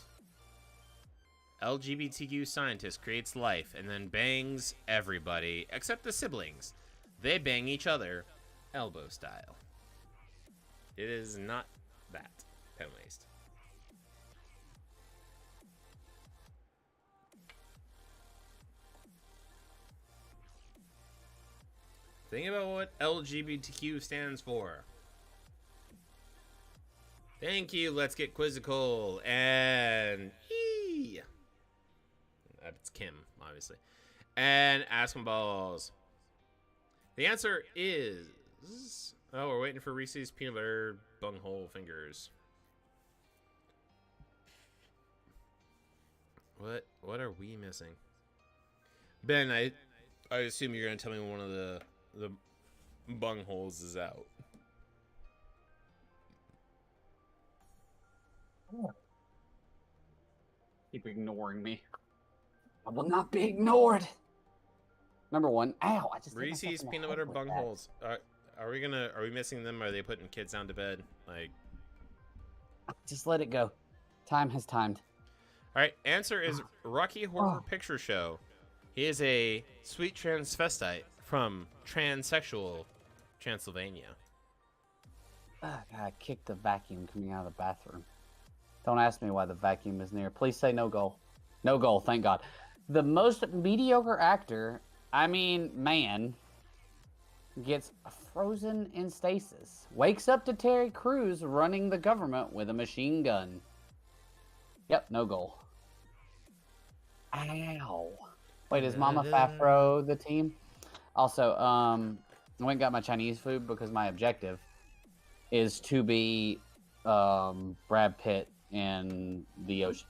S1: LGBTQ scientist creates life and then bangs everybody except the siblings. They bang each other, elbow style. It is not that. Pen waste. Think about what LGBTQ stands for. Thank you. Let's get quizzical. And it's Kim, obviously. And Ask 'em Balls. The answer is... Oh, we're waiting for Reese's Peanut Butter Bunghole Fingers. What are we missing? Ben, I assume you're going to tell me one of the bungholes is out.
S2: Keep ignoring me. I will not be ignored. Number one. Ow! I just
S1: Reese's Peanut Butter Bungholes. Are we missing them? Or are they putting kids down to bed? Like,
S2: just let it go. Time has timed.
S1: All right. Answer is Rocky Horror Picture Show. He is a sweet transvestite from transsexual Transylvania.
S2: I kicked the vacuum coming out of the bathroom. Don't ask me why the vacuum is near. Please say no goal. No goal, thank God. The most mediocre actor, man, gets frozen in stasis. Wakes up to Terry Crews running the government with a machine gun. Yep, no goal. Ow. Wait, is Mama Fafro the team? Also, I went and got my Chinese food because my objective is to be Brad Pitt in the ocean.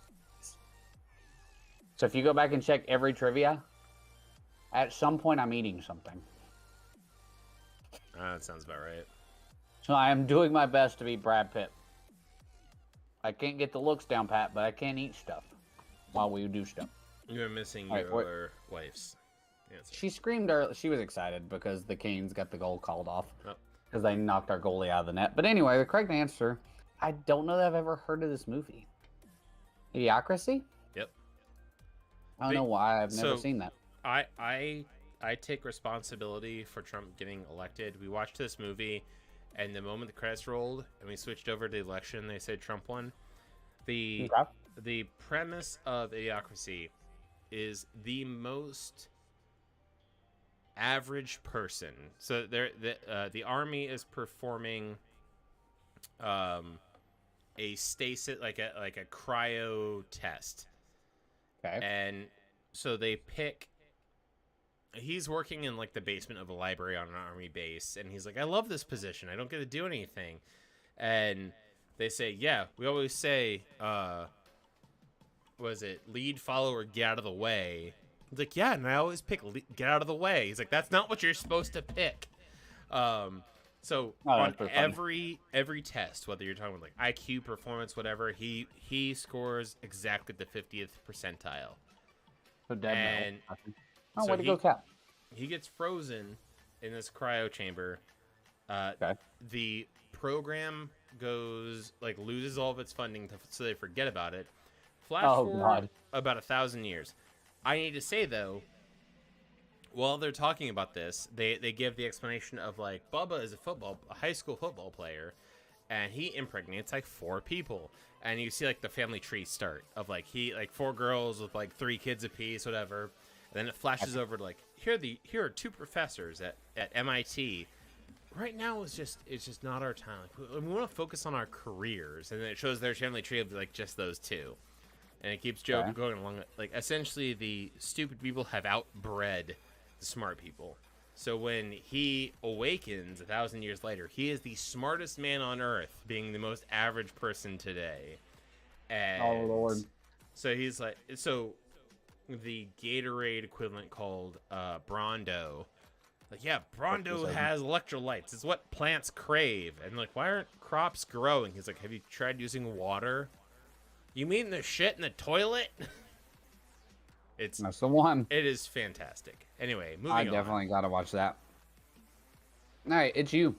S2: So if you go back and check every trivia, at some point I'm eating something.
S1: That sounds about right.
S2: So I am doing my best to be Brad Pitt. I can't get the looks down pat, but I can eat stuff while we do stuff.
S1: You're missing your wife's answer.
S2: She screamed early. She was excited because the Canes got the goal called off. Because they knocked our goalie out of the net. But anyway, the correct answer, I don't know that I've ever heard of this movie. Idiocracy?
S1: Yep.
S2: I don't know why. I've never seen that.
S1: I take responsibility for Trump getting elected. We watched this movie, and the moment the credits rolled and we switched over to the election, they said Trump won. The
S2: Okay.
S1: the premise of Idiocracy is the most average person. So the army is performing a stasis, like a cryo test.
S2: Okay.
S1: And so they pick. He's working in like the basement of a library on an army base, and he's like, "I love this position. I don't get to do anything." And they say, "Yeah, we always say, was it lead, follow, or get out of the way?" He's like, "Yeah, and I always pick get out of the way." He's like, "That's not what you're supposed to pick." So on every test, whether you're talking about like IQ, performance, whatever, he scores exactly the 50th percentile.
S2: So dead.
S1: So
S2: way to go, Cap.
S1: He gets frozen in this cryo chamber.
S2: Okay.
S1: The program loses all of its funding, so they forget about it. Flash forward about 1,000 years. I need to say though, while they're talking about this, they give the explanation of like Bubba is a high school football player, and he impregnates like 4 people, and you see like the family tree start of like 4 girls with like 3 kids apiece, whatever. And then it flashes over to like here are 2 professors at MIT. Right now it's just not our time. Like, we want to focus on our careers, and then it shows their family tree of like just those 2, and it keeps going along. Like essentially, the stupid people have outbred the smart people. So when he awakens 1,000 years later, he is the smartest man on Earth, being the most average person today. And
S2: oh Lord!
S1: So he's like the Gatorade equivalent called Brondo. Like, yeah, Brondo has electrolytes. It's what plants crave. And like, why aren't crops growing? He's like, have you tried using water? You mean the shit in the toilet?
S2: That's the one.
S1: It is fantastic. Anyway, moving on.
S2: I definitely gotta watch that. All right, it's you.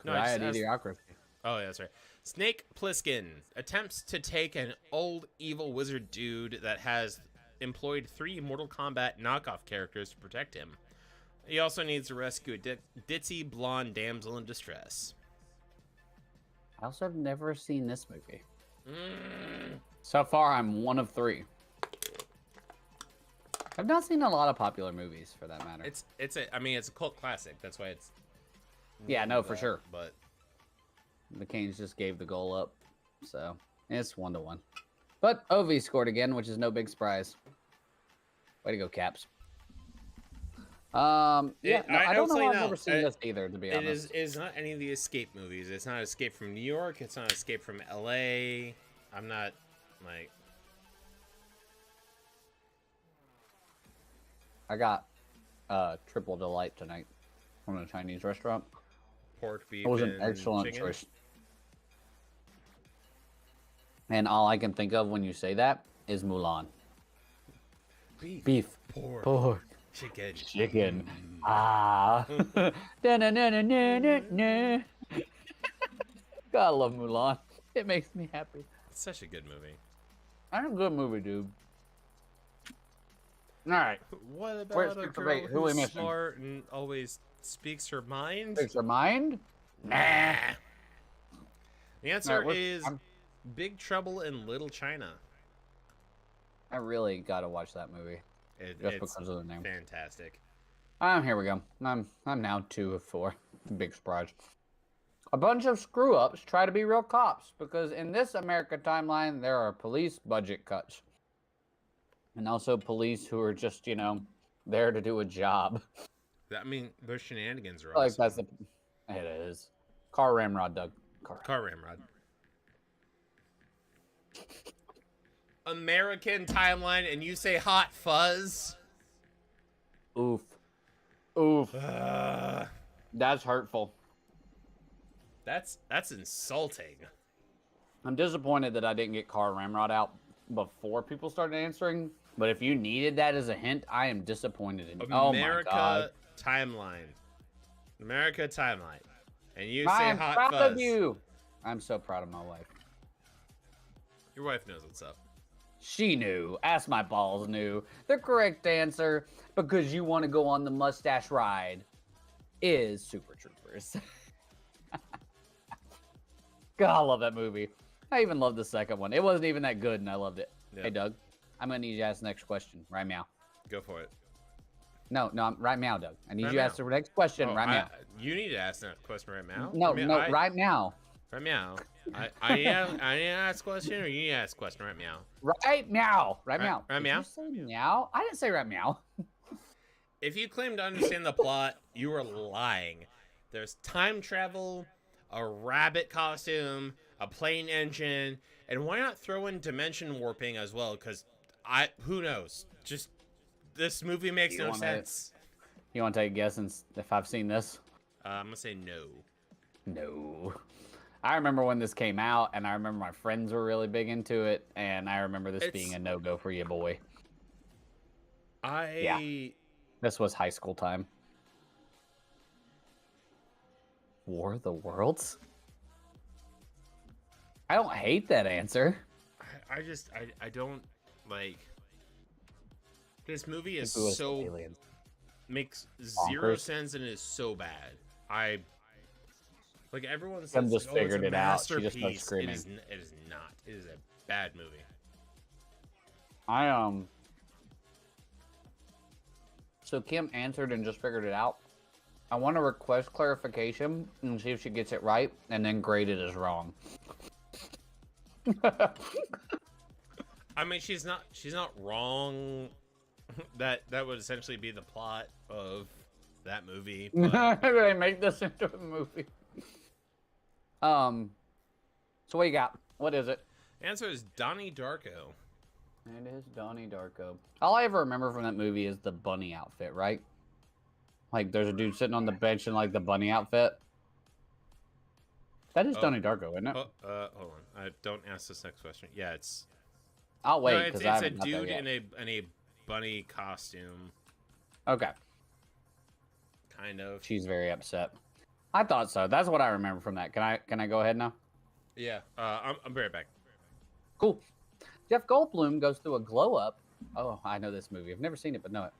S1: No,
S2: I had Idiocracy.
S1: Oh, yeah, that's right. Snake Plissken attempts to take an old evil wizard dude that has employed 3 Mortal Kombat knockoff characters to protect him. He also needs to rescue a ditzy blonde damsel in distress.
S2: I also have never seen this movie. So far, I'm 1 of 3. I've not seen a lot of popular movies, for that matter.
S1: It's a cult classic. That's why it's.
S2: Yeah, no, for sure.
S1: But
S2: the Canes just gave the goal up, so it's 1-1. But Ovi scored again, which is no big surprise. Way to go, Caps. I don't know. I've never seen this either, to be honest.
S1: It's not any of the Escape movies. It's not Escape from New York. It's not Escape from LA. I'm not like.
S2: I got triple delight tonight from a Chinese restaurant.
S1: Pork, beef,
S2: it was an excellent
S1: chicken.
S2: choice. And all I can think of when you say that is Mulan. Beef. Pork. Chicken. Ah. Da-na-na-na-na-na. God, I love Mulan. It makes me happy.
S1: It's such a good movie.
S2: That's a good movie, dude. All right.
S1: What about a girl who's smart and always speaks her mind?
S2: Speaks her mind?
S1: Nah. The answer is Big Trouble in Little China.
S2: I really gotta watch that movie.
S1: It's
S2: because of the name.
S1: Fantastic.
S2: Here we go. I'm now 2 of 4. Big surprise. A bunch of screw-ups try to be real cops because in this America timeline there are police budget cuts. And also police who are just, there to do a job.
S1: I mean, those shenanigans are
S2: like
S1: awesome.
S2: It is. Car ramrod, Doug.
S1: Car ramrod. American timeline, and you say Hot Fuzz?
S2: Oof. That's hurtful.
S1: That's insulting.
S2: I'm disappointed that I didn't get Car Ramrod out before people started answering. But if you needed that as a hint, I am disappointed in you. Oh my God.
S1: Timeline. America timeline. And you say
S2: I'm
S1: Hot
S2: proud
S1: Fuzz.
S2: of you. I'm so proud of my wife.
S1: Your wife knows what's up.
S2: She knew. Ask My Balls knew. The correct answer, because you want to go on the mustache ride, is Super Troopers. God, I love that movie. I even loved the second one. It wasn't even that good, and I loved it.
S1: Yeah.
S2: Hey, Doug, I'm gonna need you to ask the next question. Right meow.
S1: Go for it.
S2: No, right meow, Doug. I need
S1: Right
S2: you to ask the next question. Right meow.
S1: You need to ask that question right now.
S2: No, right meow.
S1: Right meow. I need to ask a question, or you need to ask a question right meow.
S2: Right meow. Right meow.
S1: Right meow.
S2: Did you say meow? I didn't say right meow.
S1: If you claim to understand the plot, you are lying. There's time travel, a rabbit costume, a plane engine, and why not throw in dimension warping as well? Because who knows? Just this movie makes no sense.
S2: You want to take a guess if I've seen this?
S1: I'm gonna say no.
S2: No. I remember when this came out, and I remember my friends were really big into it, and I remember this being a no-go for you, boy. Yeah. This was high school time. War of the Worlds? I don't hate that answer.
S1: I don't like. This movie is so
S2: aliens.
S1: Makes zero sense and is so bad. Like everyone says,
S2: just figured it out. She just starts screaming.
S1: It is not. It is a bad movie.
S2: So Kim answered and just figured it out. I want to request clarification and see if she gets it right, and then grade it as wrong.
S1: I mean, she's not wrong. That would essentially be the plot of that movie. But...
S2: They make this into a movie. So what you got? What is it?
S1: Answer is Donnie Darko.
S2: It is Donnie Darko. All I ever remember from that movie is the bunny outfit, right? Like, there's a dude sitting on the bench in, like, the bunny outfit. That is Donnie Darko, isn't it?
S1: Hold on. Don't ask this next question. Yeah, it's...
S2: I'll wait, because
S1: it's a dude in a bunny costume.
S2: Okay.
S1: Kind of.
S2: She's very upset. I thought so. That's what I remember from that. Can I go ahead now?
S1: Yeah. I'm right back.
S2: Cool. Jeff Goldblum goes through a glow up. Oh, I know this movie. I've never seen it, but know it.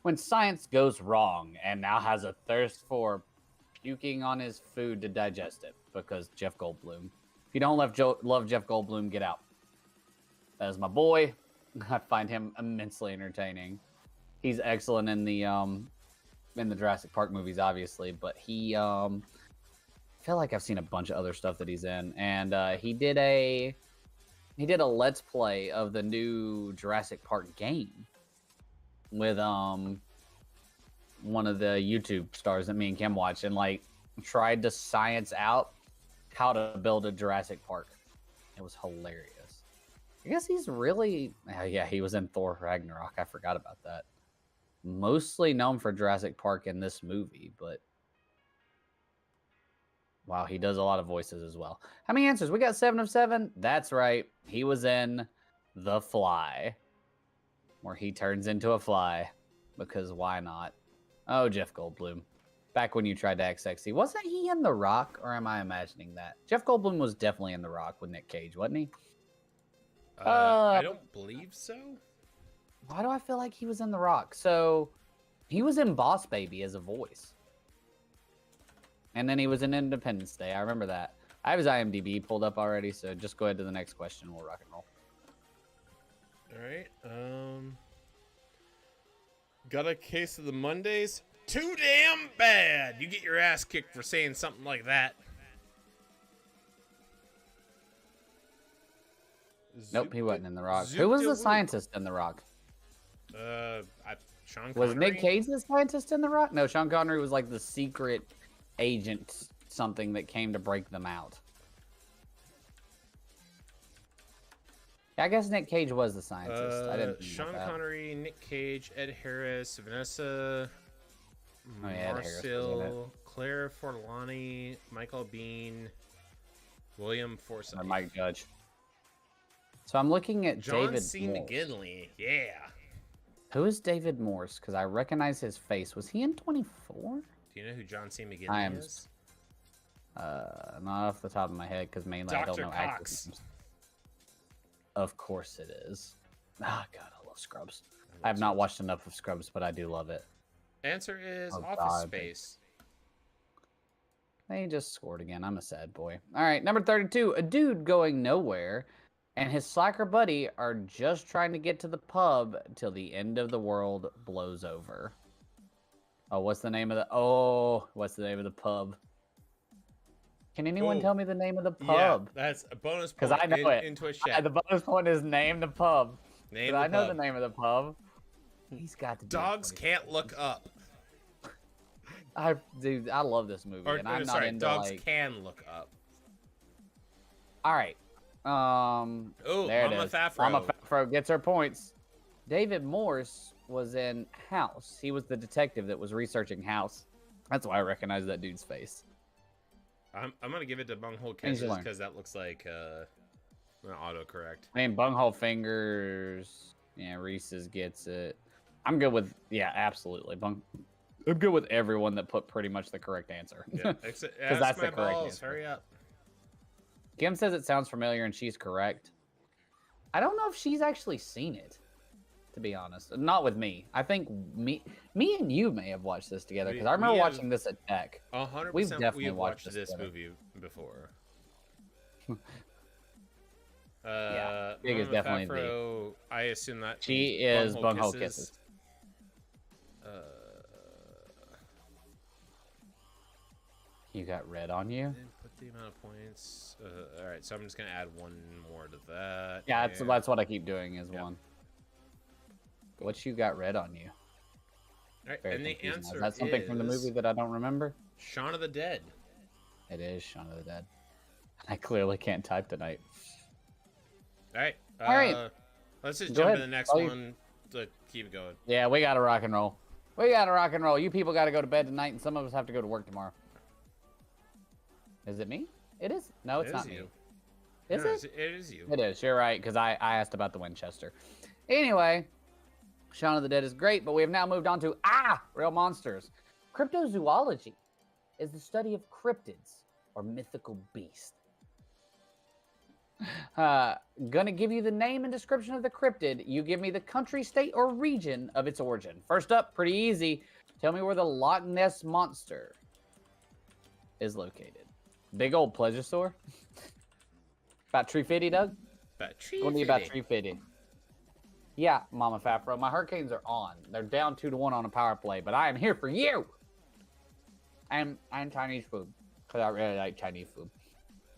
S2: When science goes wrong and now has a thirst for puking on his food to digest it because Jeff Goldblum. If you don't love Jeff Goldblum, get out. That is my boy. I find him immensely entertaining. He's excellent in the Jurassic Park movies, obviously, but he I feel like I've seen a bunch of other stuff that he's in, and he did a Let's Play of the new Jurassic Park game with one of the YouTube stars that me and Kim watched, and like tried to science out how to build a Jurassic Park. It was hilarious. I guess he's really yeah, he was in Thor Ragnarok. I forgot about that. Mostly known for Jurassic Park in this movie, but wow, he does a lot of voices as well. How many answers? We got 7 of 7. That's right. He was in The Fly, where he turns into a fly, because why not? Oh, Jeff Goldblum. Back when you tried to act sexy. Wasn't he in The Rock, or am I imagining that? Jeff Goldblum was definitely in The Rock with Nick Cage, wasn't he?
S1: I don't believe so.
S2: Why do I feel like he was in The Rock? So, he was in Boss Baby as a voice. And then he was in Independence Day. I remember that. I have his IMDb pulled up already, so just go ahead to the next question. We'll rock and roll.
S1: All right. Got a case of the Mondays? Too damn bad. You get your ass kicked for saying something like that.
S2: Nope, he wasn't in The Rock. Who was the scientist in The Rock?
S1: Sean Connery?
S2: Was Nick Cage the scientist in The Rock? No, Sean Connery was like the secret agent something that came to break them out. I guess Nick Cage was the scientist. I didn't.
S1: Sean Connery, Nick Cage, Ed Harris, Vanessa Marcel, Claire Forlani, Michael Bean, William Forsythe,
S2: or Mike Judge. So I'm looking at
S1: John
S2: David
S1: C.
S2: Morse.
S1: McGinley. Yeah.
S2: Who is David Morse? Because I recognize his face. Was he in 24?
S1: Do you know who John C. McGinley is?
S2: Not off the top of my head, because mainly I don't know actors. Of course it is. Ah, God, I love Scrubs. I have not watched enough of Scrubs, but I do love it.
S1: Answer is Office Space.
S2: They just scored again. I'm a sad boy. All right, number 32. A dude going nowhere and his slacker buddy are just trying to get to the pub till the end of the world blows over. Oh, what's the name of the pub? Can anyone tell me the name of the pub?
S1: Yeah, that's a bonus point.
S2: Because I know it.
S1: Into a chat.
S2: The bonus point is name the pub.
S1: Name
S2: I know the name of the pub. He's got to be.
S1: Dogs can't look up.
S2: Dude, I love this movie, and I'm not into
S1: dogs
S2: like.
S1: Can look up.
S2: All right. There
S1: Mama
S2: it is.
S1: Fafro.
S2: Mama Fafro gets her points. David Morse was in House. He was the detective that was researching House. That's why I recognize that dude's face.
S1: I'm gonna give it to Bunghole Kisses because that looks like an autocorrect.
S2: I mean, Bunghole Fingers. Yeah, Reese's gets it. I'm good with absolutely. I'm good with everyone that put pretty much the correct answer.
S1: Yeah, because that's the correct answer. Hurry up.
S2: Kim says it sounds familiar, and she's correct. I don't know if she's actually seen it, to be honest. Not with me. I think me and you may have watched this together because I remember watching this at Tech.
S1: 100%.
S2: We've definitely
S1: watched this
S2: together.
S1: movie before.
S2: Yeah, Big is definitely
S1: Fafro, I assume that
S2: she is Bunghole Kisses. You got red on you?
S1: Put the amount of points. All right, so I'm just gonna add one more to that.
S2: Yeah, that's what I keep doing is one. What you got red on you?
S1: All right,
S2: Very
S1: and the
S2: confusing.
S1: answer
S2: is that something from the movie that I don't remember?
S1: Shaun of the Dead.
S2: It is Shaun of the Dead. I clearly can't type tonight.
S1: All right.
S2: All right.
S1: Let's just jump to the next one to keep it going.
S2: Yeah, we got to rock and roll. You people got to go to bed tonight, and some of us have to go to work tomorrow. Is it me? It is. No, it's not me. Is it?
S1: It is you.
S2: It is. You're right, because I asked about the Winchester. Anyway, Shaun of the Dead is great, but we have now moved on to real monsters. Cryptozoology is the study of cryptids or mythical beasts. Gonna give you the name and description of the cryptid. You give me the country, state, or region of its origin. First up, pretty easy. Tell me where the Loch Ness Monster is located. Big old plesiosaur. About 350, Doug?
S1: About 350.
S2: We'll need about 350. Yeah, Mama Fafro. My Hurricanes are on. They're down 2-1 on a power play, but I am here for you. I'm Chinese food because I really like Chinese food.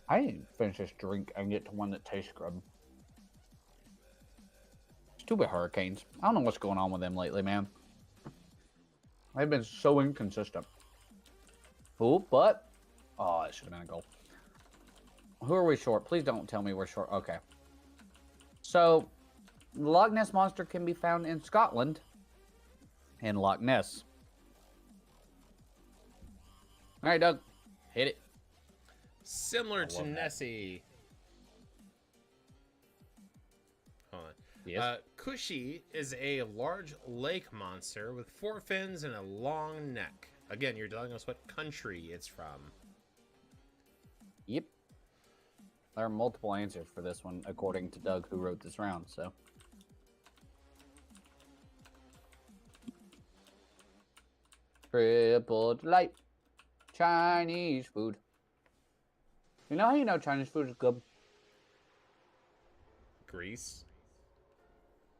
S2: I need to finish this drink and get to one that tastes good. Stupid Hurricanes. I don't know what's going on with them lately, man. They've been so inconsistent. But... Oh, it should have been a goal. Who are we short? Please don't tell me we're short. Okay. So, the Loch Ness Monster can be found in Scotland in Loch Ness. All right, Doug. Hit it.
S1: Similar to Nessie. Hold on.
S2: Yes.
S1: Cushy is a large lake monster with 4 fins and a long neck. Again, you're telling us what country it's from.
S2: Yep. There are multiple answers for this one, according to Doug, who wrote this round, so. Triple delight. Chinese food. You know how you know Chinese food is good?
S1: Greece.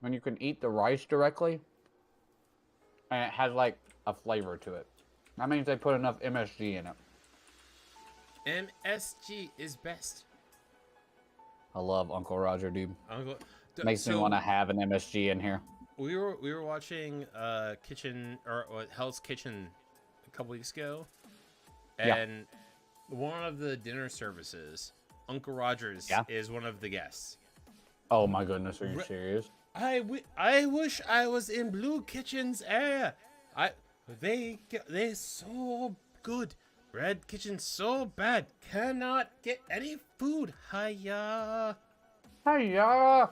S2: When you can eat the rice directly, and it has, like, a flavor to it. That means they put enough MSG in it.
S1: MSG is best.
S2: I love Uncle Roger, dude. Makes me
S1: so
S2: want to have an MSG in here.
S1: We were watching Hell's Kitchen a couple weeks ago, and one of the dinner services, Uncle Rogers is one of the guests.
S2: Oh my goodness, are you serious?
S1: I wish I was in Blue Kitchen's area. They so good. Red Kitchen so bad. Cannot get any food. Hiya.
S2: Hiya.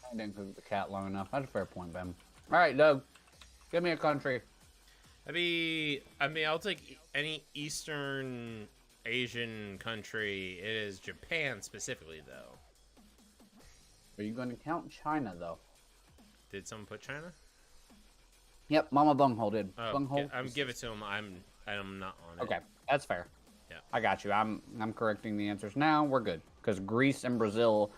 S2: I didn't cook the cat long enough. That's a fair point, Ben. All right, Doug. Give me a country.
S1: I'll take any Eastern Asian country. It is Japan specifically, though.
S2: Are you going to count China, though?
S1: Did someone put China?
S2: Yep, Mama Bunghole did.
S1: Oh,
S2: Bunghole.
S1: I'm give it to him. I'm not on it.
S2: Okay, that's fair.
S1: Yeah.
S2: I got you. I'm correcting the answers now. We're good because Greece and Brazil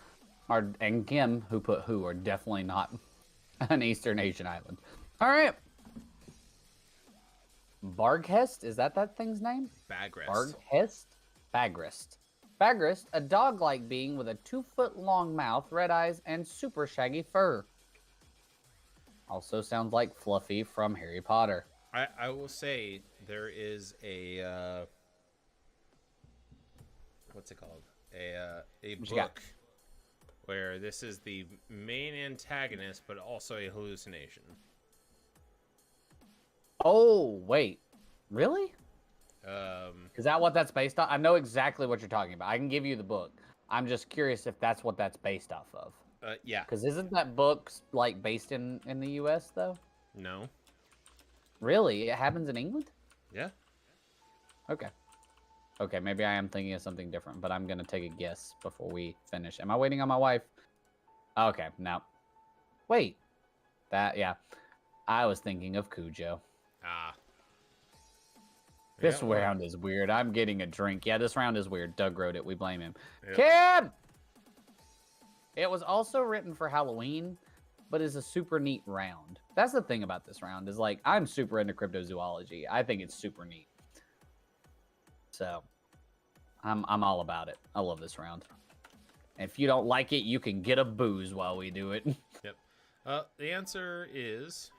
S2: are, and Kim, who put who, are definitely not an Eastern Asian island. All right. Barghest, is that thing's name?
S1: Bagrest.
S2: Barghest? Bagrest. Bagrest, a dog-like being with a 2-foot-long mouth, red eyes, and super shaggy fur. Also sounds like Fluffy from Harry Potter.
S1: I will say there is a what's it called? A book where this is the main antagonist, but also a hallucination.
S2: Oh, wait. Really?
S1: Um,
S2: Is that what that's based on? I know exactly what you're talking about. I can give you the book. I'm just curious if that's what that's based off of.
S1: Yeah.
S2: Because isn't that book, like, based in the U.S., though?
S1: No.
S2: Really? It happens in England?
S1: Yeah.
S2: Okay. Okay, maybe I am thinking of something different, but I'm going to take a guess before we finish. Am I waiting on my wife? Okay, no. Wait. Yeah. I was thinking of Cujo.
S1: Ah.
S2: This round is weird. I'm getting a drink. Yeah, this round is weird. Doug wrote it. We blame him.
S1: Yep.
S2: Kim! It was also written for Halloween, but is a super neat round. That's the thing about this round is, like, I'm super into cryptozoology. I think it's super neat. So, I'm all about it. I love this round. If you don't like it, you can get a booze while we do it.
S1: Yep. The answer is...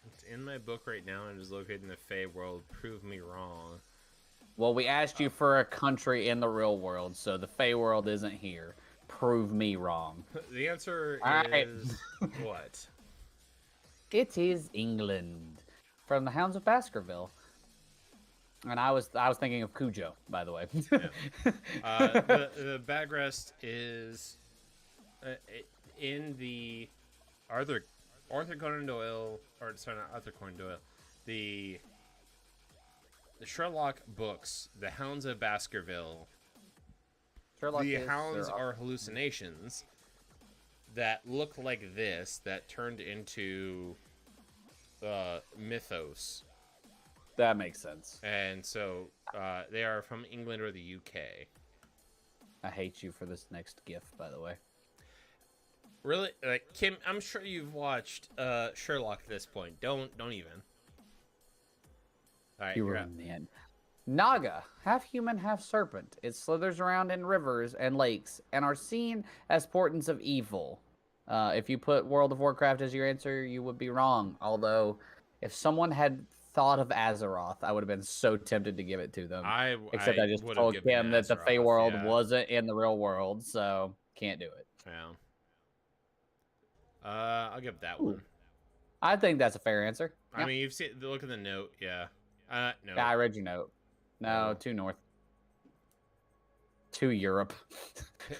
S1: It's in my book right now and is located in the Fey world. Prove me wrong.
S2: Well, we asked you for a country in the real world, so the Fey world isn't here. Prove me wrong.
S1: The answer
S2: right.
S1: is what?
S2: It is England, from the Hounds of Baskerville. And I was thinking of Cujo, by the way.
S1: Yeah. The Bagrest is in the Arthur Conan Doyle, or sorry, not Arthur Conan Doyle, the Sherlock books, the Hounds of Baskerville.
S2: Sherlock
S1: the hounds are hallucinations that look like this, that turned into mythos.
S2: That makes sense.
S1: And so they are from England or the UK.
S2: I hate you for this next gift, by the way.
S1: Really, like Kim, I'm sure you've watched Sherlock at this point. Don't even. All right,
S2: you ruined the end. Naga, half human, half serpent. It slithers around in rivers and lakes and are seen as portents of evil. If you put World of Warcraft as your answer, you would be wrong. Although, if someone had thought of Azeroth, I would have been so tempted to give it to them. Except I just told Kim that the Fey world wasn't in the real world, so can't do it.
S1: Yeah. I'll give that one.
S2: I think that's a fair answer.
S1: I mean, you've seen look at the note, yeah. No.
S2: Yeah, I read your note. No, to north. To Europe.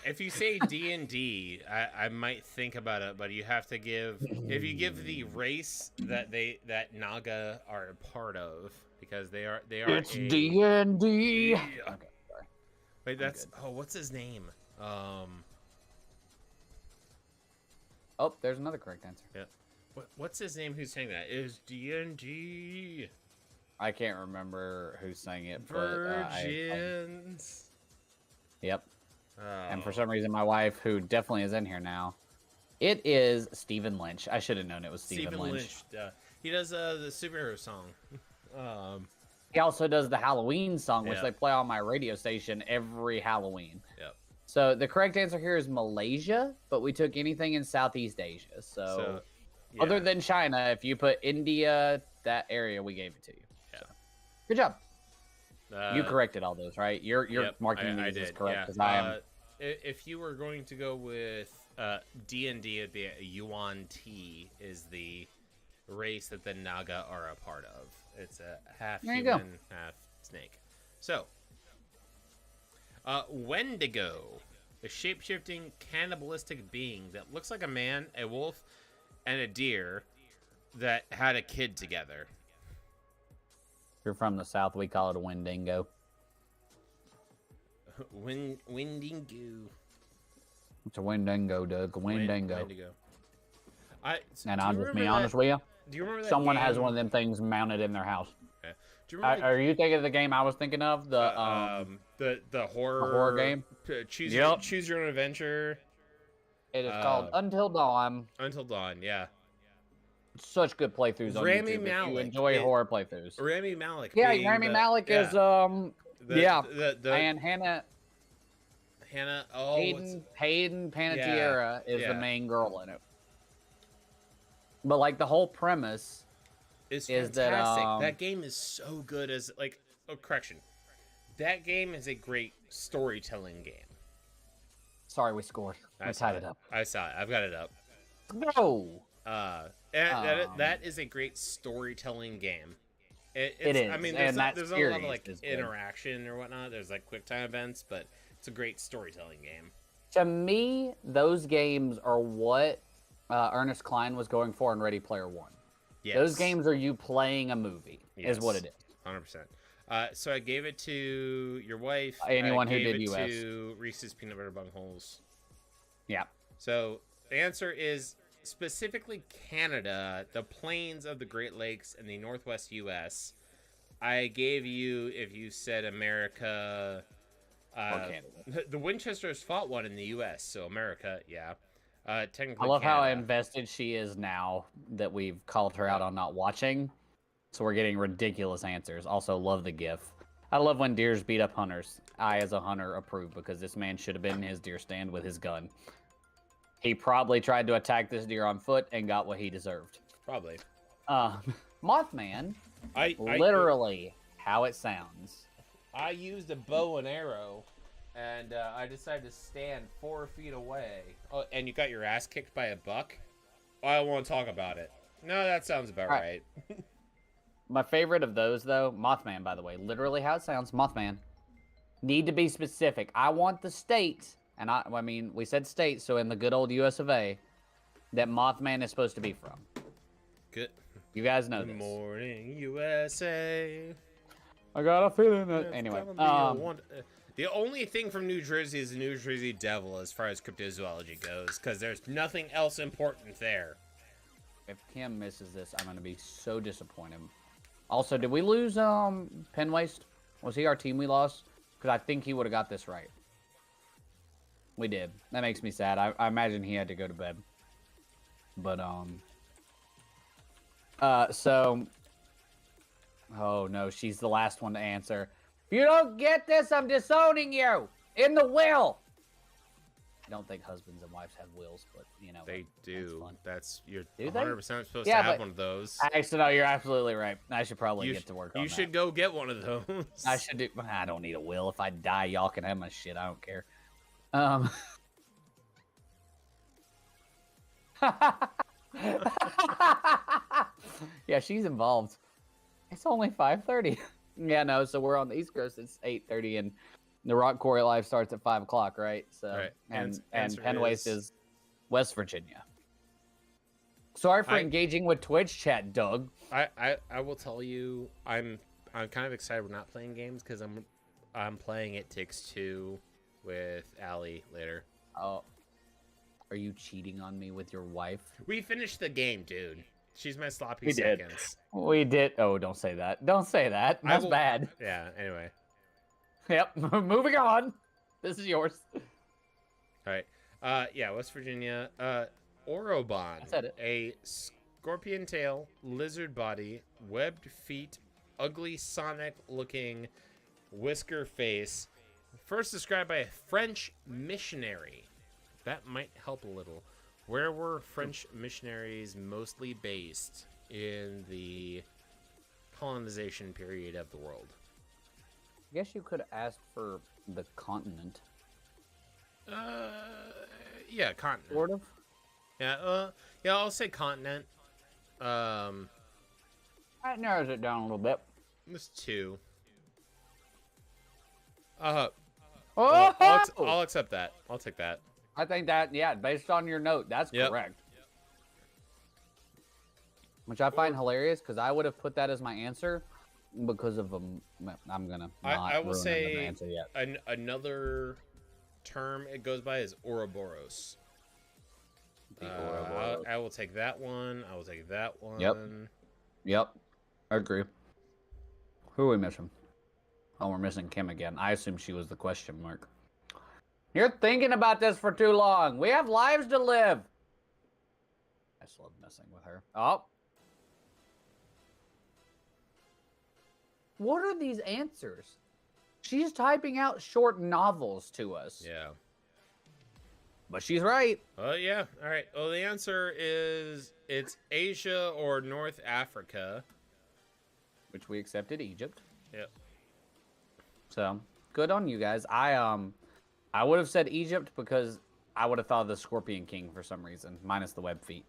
S1: If you say D&D, I might think about it, but you have to give if you give the race that Naga are a part of, because they are
S2: It's D&D.
S1: Yeah.
S2: Okay, sorry.
S1: Wait, that's what's his name?
S2: Oh, there's another correct answer.
S1: Yeah. What's his name? Who's saying that? It is D&D.
S2: I can't remember who's saying it.
S1: Virgins.
S2: Yep.
S1: Oh.
S2: And for some reason, my wife, who definitely is in here now, it is Stephen Lynch. I should have known it was Stephen Lynch.
S1: He does the superhero song.
S2: He also does the Halloween song, which they play on my radio station every Halloween.
S1: Yep.
S2: So the correct answer here is Malaysia, but we took anything in Southeast Asia. So
S1: yeah.
S2: Other than China, if you put India, that area, we gave it to you.
S1: Yeah.
S2: So, good job. You corrected all those, right? You're marking these as correct because I am.
S1: If you were going to go with D&D, it'd be Yuan Ti is the race that the Naga are a part of. It's a half human, half snake. So, Wendigo, a shape-shifting cannibalistic being that looks like a man, a wolf, and a deer that had a kid together.
S2: You're from the south. We call it a Wendigo.
S1: Wendigo.
S2: It's a Wendigo, Doug. A Wendigo.
S1: Wendigo.
S2: And I'll just be honest with you.
S1: Do you remember that
S2: Someone
S1: game?
S2: has one of them things mounted in their house.
S1: Okay. Do you remember
S2: Are you thinking of the game I was thinking of? The
S1: horror
S2: game?
S1: Choose your own adventure.
S2: It is called Until Dawn.
S1: Until Dawn, yeah.
S2: Such good playthroughs on
S1: Rami
S2: YouTube.
S1: Malek,
S2: if you enjoy horror playthroughs.
S1: Rami Malek.
S2: Yeah, Rami Malek is and Hannah. Hayden Panettiere is the main girl in it. But like the whole premise
S1: is fantastic. That game is so good as correction. That game is a great storytelling game.
S2: Sorry, we scored. I tied it up.
S1: I saw it. I've got it up.
S2: No.
S1: That is a great storytelling game. It is. I mean, there's not a lot of interaction or whatnot. There's quick time events, but it's a great storytelling game.
S2: To me, those games are what Ernest Cline was going for in Ready Player One. Yes. Those games are you playing a movie, is what it is.
S1: 100%. So I gave it to your wife.
S2: Anyone who did
S1: US. To Reese's Peanut Butter Bungholes.
S2: Yeah.
S1: So the answer is specifically Canada, the plains of the Great Lakes, and the Northwest U.S. I gave you, if you said America,
S2: or Canada.
S1: The Winchesters fought one in the U.S., so America, yeah. Technically,
S2: I love
S1: Canada.
S2: how invested she is now that we've called her out on not watching. So we're getting ridiculous answers. Also, love the GIF. I love when deers beat up hunters. I, as a hunter, approve because this man should have been in his deer stand with his gun. He probably tried to attack this deer on foot and got what he deserved.
S1: Probably.
S2: Mothman, literally how it sounds.
S1: I used a bow and arrow, and I decided to stand 4 feet away. Oh, and you got your ass kicked by a buck? I won't talk about it. No, that sounds about right.
S2: My favorite of those, though, Mothman, by the way, literally how it sounds, Mothman. Need to be specific. I want the state, and I mean, we said state, so in the good old US of A, that Mothman is supposed to be from.
S1: Good.
S2: You guys know
S1: Good
S2: this.
S1: morning, USA.
S2: I got a feeling that... Anyway.
S1: The only thing from New Jersey is the New Jersey Devil as far as cryptozoology goes, because there's nothing else important there.
S2: If Kim misses this, I'm going to be so disappointed. Also, did we lose Penwaste? Was he our team we lost? Because I think he would have got this right. We did. That makes me sad. I imagine he had to go to bed. But, so... Oh, no. She's the last one to answer. If you don't get this, I'm disowning you! In the will! I don't think husbands and wives have wills, but, you know.
S1: They do. You're 100% supposed to
S2: Yeah,
S1: have one of those.
S2: Actually, no, you're absolutely right. I should probably get to work on that.
S1: You should go get one of those.
S2: I should do. I don't need a will. If I die, y'all can have my shit. I don't care. Yeah, she's involved. It's only 5:30. Yeah, no. So we're on the East Coast. It's 8:30, and the Rock Quarry Live starts at 5 o'clock, right? So,
S1: right.
S2: And Penwaste is West Virginia. Sorry for engaging with Twitch chat, Doug.
S1: I will tell you, I'm kind of excited we're not playing games because I'm playing It Takes Two with Allie later.
S2: Oh, are you cheating on me with your wife?
S1: We finished the game, dude. She's my sloppy seconds.
S2: We did. Oh, don't say that. Don't say that. That's bad.
S1: Yeah. Anyway.
S2: Yep. Moving on. This is yours.
S1: All right. Yeah. West Virginia. Orobon.
S2: I said it.
S1: A scorpion tail, lizard body, webbed feet, ugly Sonic-looking whisker face. First described by a French missionary. That might help a little. Where were French missionaries mostly based in the colonization period of the world?
S2: I guess you could have asked for the continent.
S1: Yeah, continent.
S2: Sort of.
S1: Yeah, I'll say continent.
S2: That narrows it down a little bit.
S1: It's 2.
S2: Oh!
S1: I'll accept that. I'll take that.
S2: I think that, yeah, based on your note, that's correct. Which I find hilarious because I would have put that as my answer because of I'm gonna.
S1: I will say
S2: answer yet.
S1: Another term it goes by is Ouroboros. I will take that one. I will take that one.
S2: Yep. I agree. Who are we missing? Oh, we're missing Kim again. I assume she was the question mark. You're thinking about this for too long. We have lives to live. I just love messing with her. Oh. What are these answers? She's typing out short novels to us.
S1: Yeah.
S2: But she's right.
S1: Oh, yeah. All right. Well, the answer is it's Asia or North Africa.
S2: Which we accepted Egypt.
S1: Yep.
S2: So, good on you guys. I would have said Egypt because I would have thought of the Scorpion King for some reason, minus the web feet.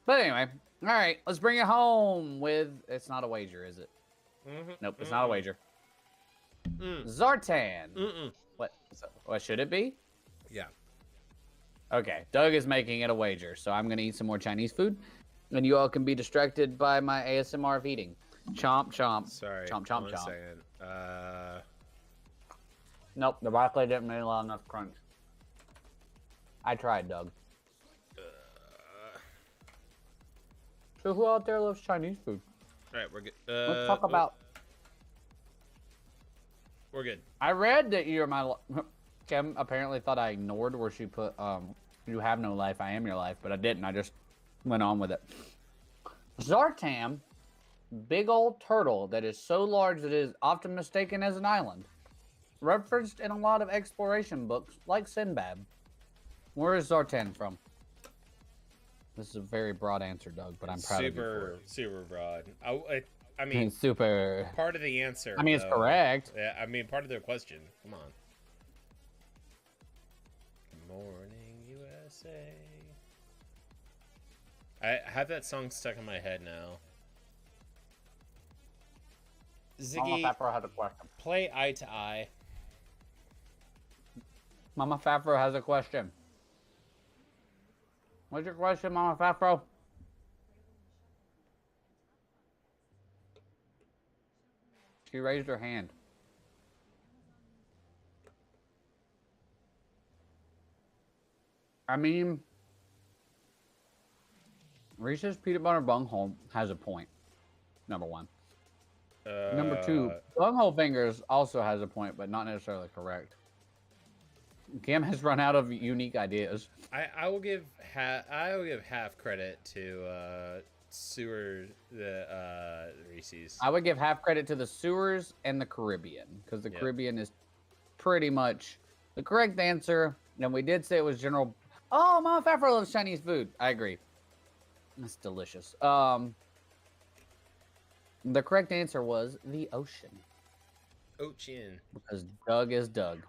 S2: But anyway, all right, let's bring it home with... It's not a wager, is it? Nope, it's not a wager. Zartan. What should it be?
S1: Yeah.
S2: Okay, Doug is making it a wager, so I'm going to eat some more Chinese food, and you all can be distracted by my ASMR of eating. Chomp, chomp.
S1: Sorry.
S2: Chomp, chomp,
S1: one
S2: chomp.
S1: Second.
S2: Nope, the broccoli didn't make loud enough crunch. I tried, Doug. So who out there loves Chinese food?
S1: All right, we're good.
S2: Let's talk about...
S1: We're good.
S2: I read that you're my... Kim apparently thought I ignored where she put, you have no life, I am your life, but I didn't. I just went on with it. Zartan, big old turtle that is so large that it is often mistaken as an island. Referenced in a lot of exploration books, like Sinbad. Where is Zartan from? This is a very broad answer, Doug, but I'm proud of you for it.
S1: Super broad. I mean,
S2: super.
S1: Part of the answer.
S2: I mean, it's correct.
S1: Yeah, I mean, part of the question. Come on. Good morning, USA. I have that song stuck in my head now. Ziggy,
S2: Mama Fafro has a question.
S1: play Eye to Eye.
S2: Mama Fafro has a question. What's your question, Mama Fafro? She raised her hand. I mean, Reese's Peanut Butter Bunghole has a point. Number one. Number two, Bunghole Fingers also has a point, but not necessarily correct. Cam has run out of unique ideas.
S1: I will give half credit to the Reese's.
S2: I would give half credit to the Sewers and the Caribbean, because the Caribbean is pretty much the correct answer. And we did say it was general. Oh, Mama Fafro loves Chinese food. I agree. That's delicious. The correct answer was the ocean.
S1: Ocean.
S2: Because Doug is Doug.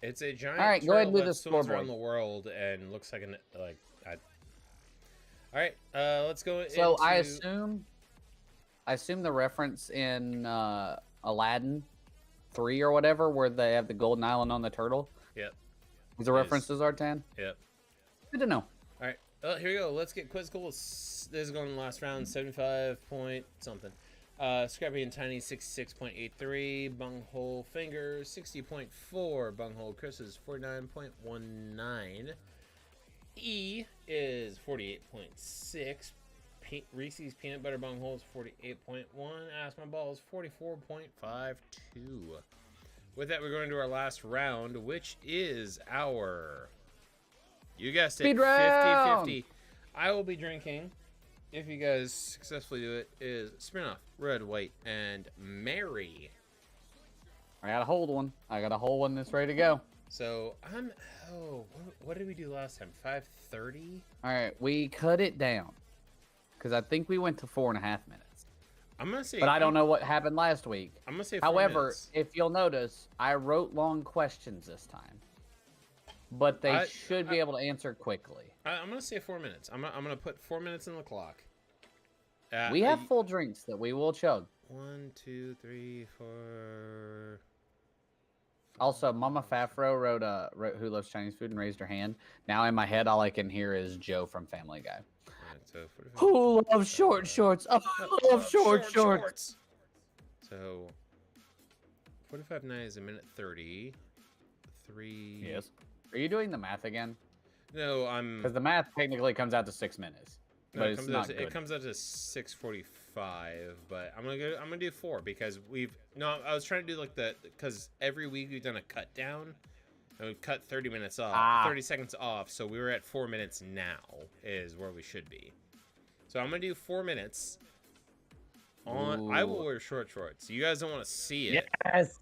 S1: It's a giant.
S2: All right, go ahead and do the
S1: swims
S2: scoreboard.
S1: around the world and looks like an like. All right, let's go.
S2: So I assume the reference in Aladdin 3 or whatever, where they have the golden island on the turtle.
S1: Yep.
S2: Was a reference to Zartan?
S1: Yep.
S2: Good to know.
S1: All right. Here we go. Let's get quizzical. This is going to the last round. 75 point something. Scrappy and Tiny 66.83. Bunghole Fingers 60.4. Bunghole Chris is 49.19. E is 48.6. Reese's Peanut Butter Bunghole is 48.1. Ask My Ball is 44.52. With that, we're going to our last round, which is our, you guessed it,
S2: Speed round!
S1: 50-50. I will be drinking, if you guys successfully do it, is Smirnoff, Red, White, and Mary.
S2: I got a hold one. I got a whole one that's ready to go.
S1: So, what did we do last time? 5:30?
S2: All right, we cut it down because I think we went to 4.5 minutes.
S1: I'm going to say...
S2: But I don't know what happened last week.
S1: I'm going to say 4
S2: However,
S1: minutes.
S2: if you'll notice, I wrote long questions this time. But they should be able to answer quickly.
S1: I'm going to say 4 minutes. I'm going to put 4 minutes in the clock.
S2: We have full drinks that we will chug.
S1: 1, 2, 3, 4...
S2: Also, Mama Fafro wrote Who Loves Chinese Food and raised her hand. Now in my head, all I can hear is Joe from Family Guy.
S1: So
S2: who loves short shorts? Oh, I love short shorts.
S1: So 45.9 is a minute 30. 3.
S2: Yes. Are you doing the math again?
S1: No, I'm.
S2: Because the math technically comes out to 6 minutes.
S1: No,
S2: But it's not good.
S1: it comes out to 6:45, but I'm gonna do 4 because I was trying to do like because every week we've done a cut down and we've cut 30 minutes off, 30 seconds off, so we were at 4 minutes now is where we should be. So I'm gonna do 4 minutes. I will wear short shorts. You guys don't want to see it.
S2: Yes.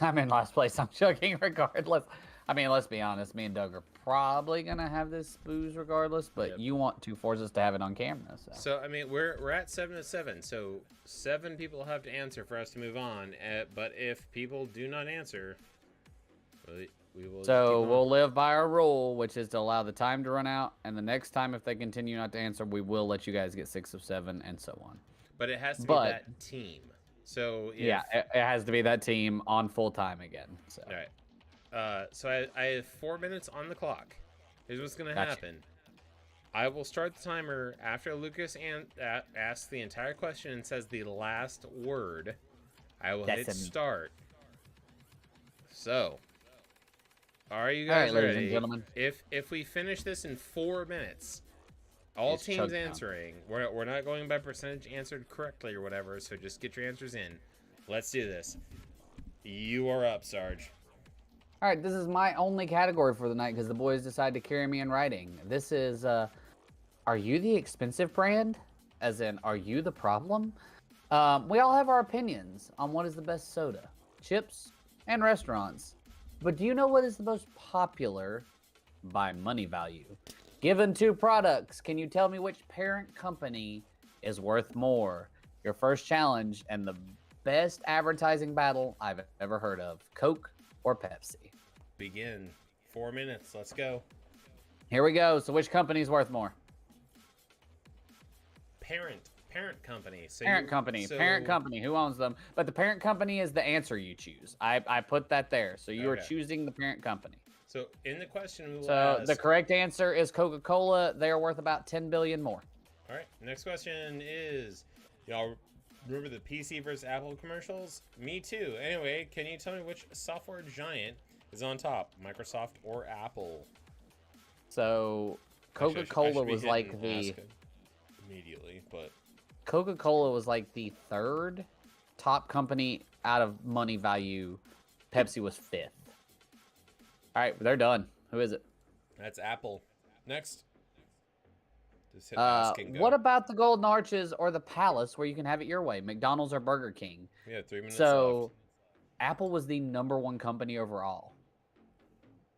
S2: I'm in last place. I'm joking regardless. I mean, let's be honest. Me and Doug are probably gonna have this booze regardless, but you want to force us to have it on camera.
S1: So I mean, we're at 7 to 7. So 7 people have to answer for us to move on. But if people do not answer, we will.
S2: So we'll live by our rule, which is to allow the time to run out, and the next time if they continue not to answer, we will let you guys get 6 of 7 and so on.
S1: But it has to be that team. So
S2: yeah, it has to be that team on full time again. So.
S1: All right. So I have 4 minutes on the clock. Here's what's gonna happen. I will start the timer after Lucas asks the entire question and says the last word. I will hit start. So, are you guys ready?
S2: Ladies and gentlemen.
S1: If we finish this in 4 minutes, all teams answering. We're not going by percentage answered correctly or whatever. So just get your answers in. Let's do this. You are up, Sarge.
S2: All right, this is my only category for the night because the boys decided to carry me in writing. This is, are you the expensive brand? As in, are you the problem? We all have our opinions on what is the best soda, chips, and restaurants. But do you know what is the most popular by money value? Given 2 products, can you tell me which parent company is worth more? Your first challenge and the best advertising battle I've ever heard of. Coke or Pepsi?
S1: Begin. 4 minutes. Let's go.
S2: Here we go. So which company is worth more?
S1: Parent company. So
S2: parent company. Who owns them? But the parent company is the answer you choose. I put that there. So you are choosing the parent company.
S1: So in the question,
S2: the correct answer is Coca-Cola. They are worth about 10 billion more.
S1: All right. Next question is, y'all remember the PC versus Apple commercials? Me too. Anyway, can you tell me which software giant is on top, Microsoft or Apple?
S2: So Coca-Cola was like the
S1: immediately, but
S2: Coca-Cola was like the 3rd top company out of money value. Pepsi was 5th. All right, they're done. Who is it?
S1: That's Apple. Next. Just hit ask and go.
S2: What about the Golden Arches or the Palace where you can have it your way? McDonald's or Burger King?
S1: Yeah, 3 minutes
S2: left. Apple was the #1 company overall.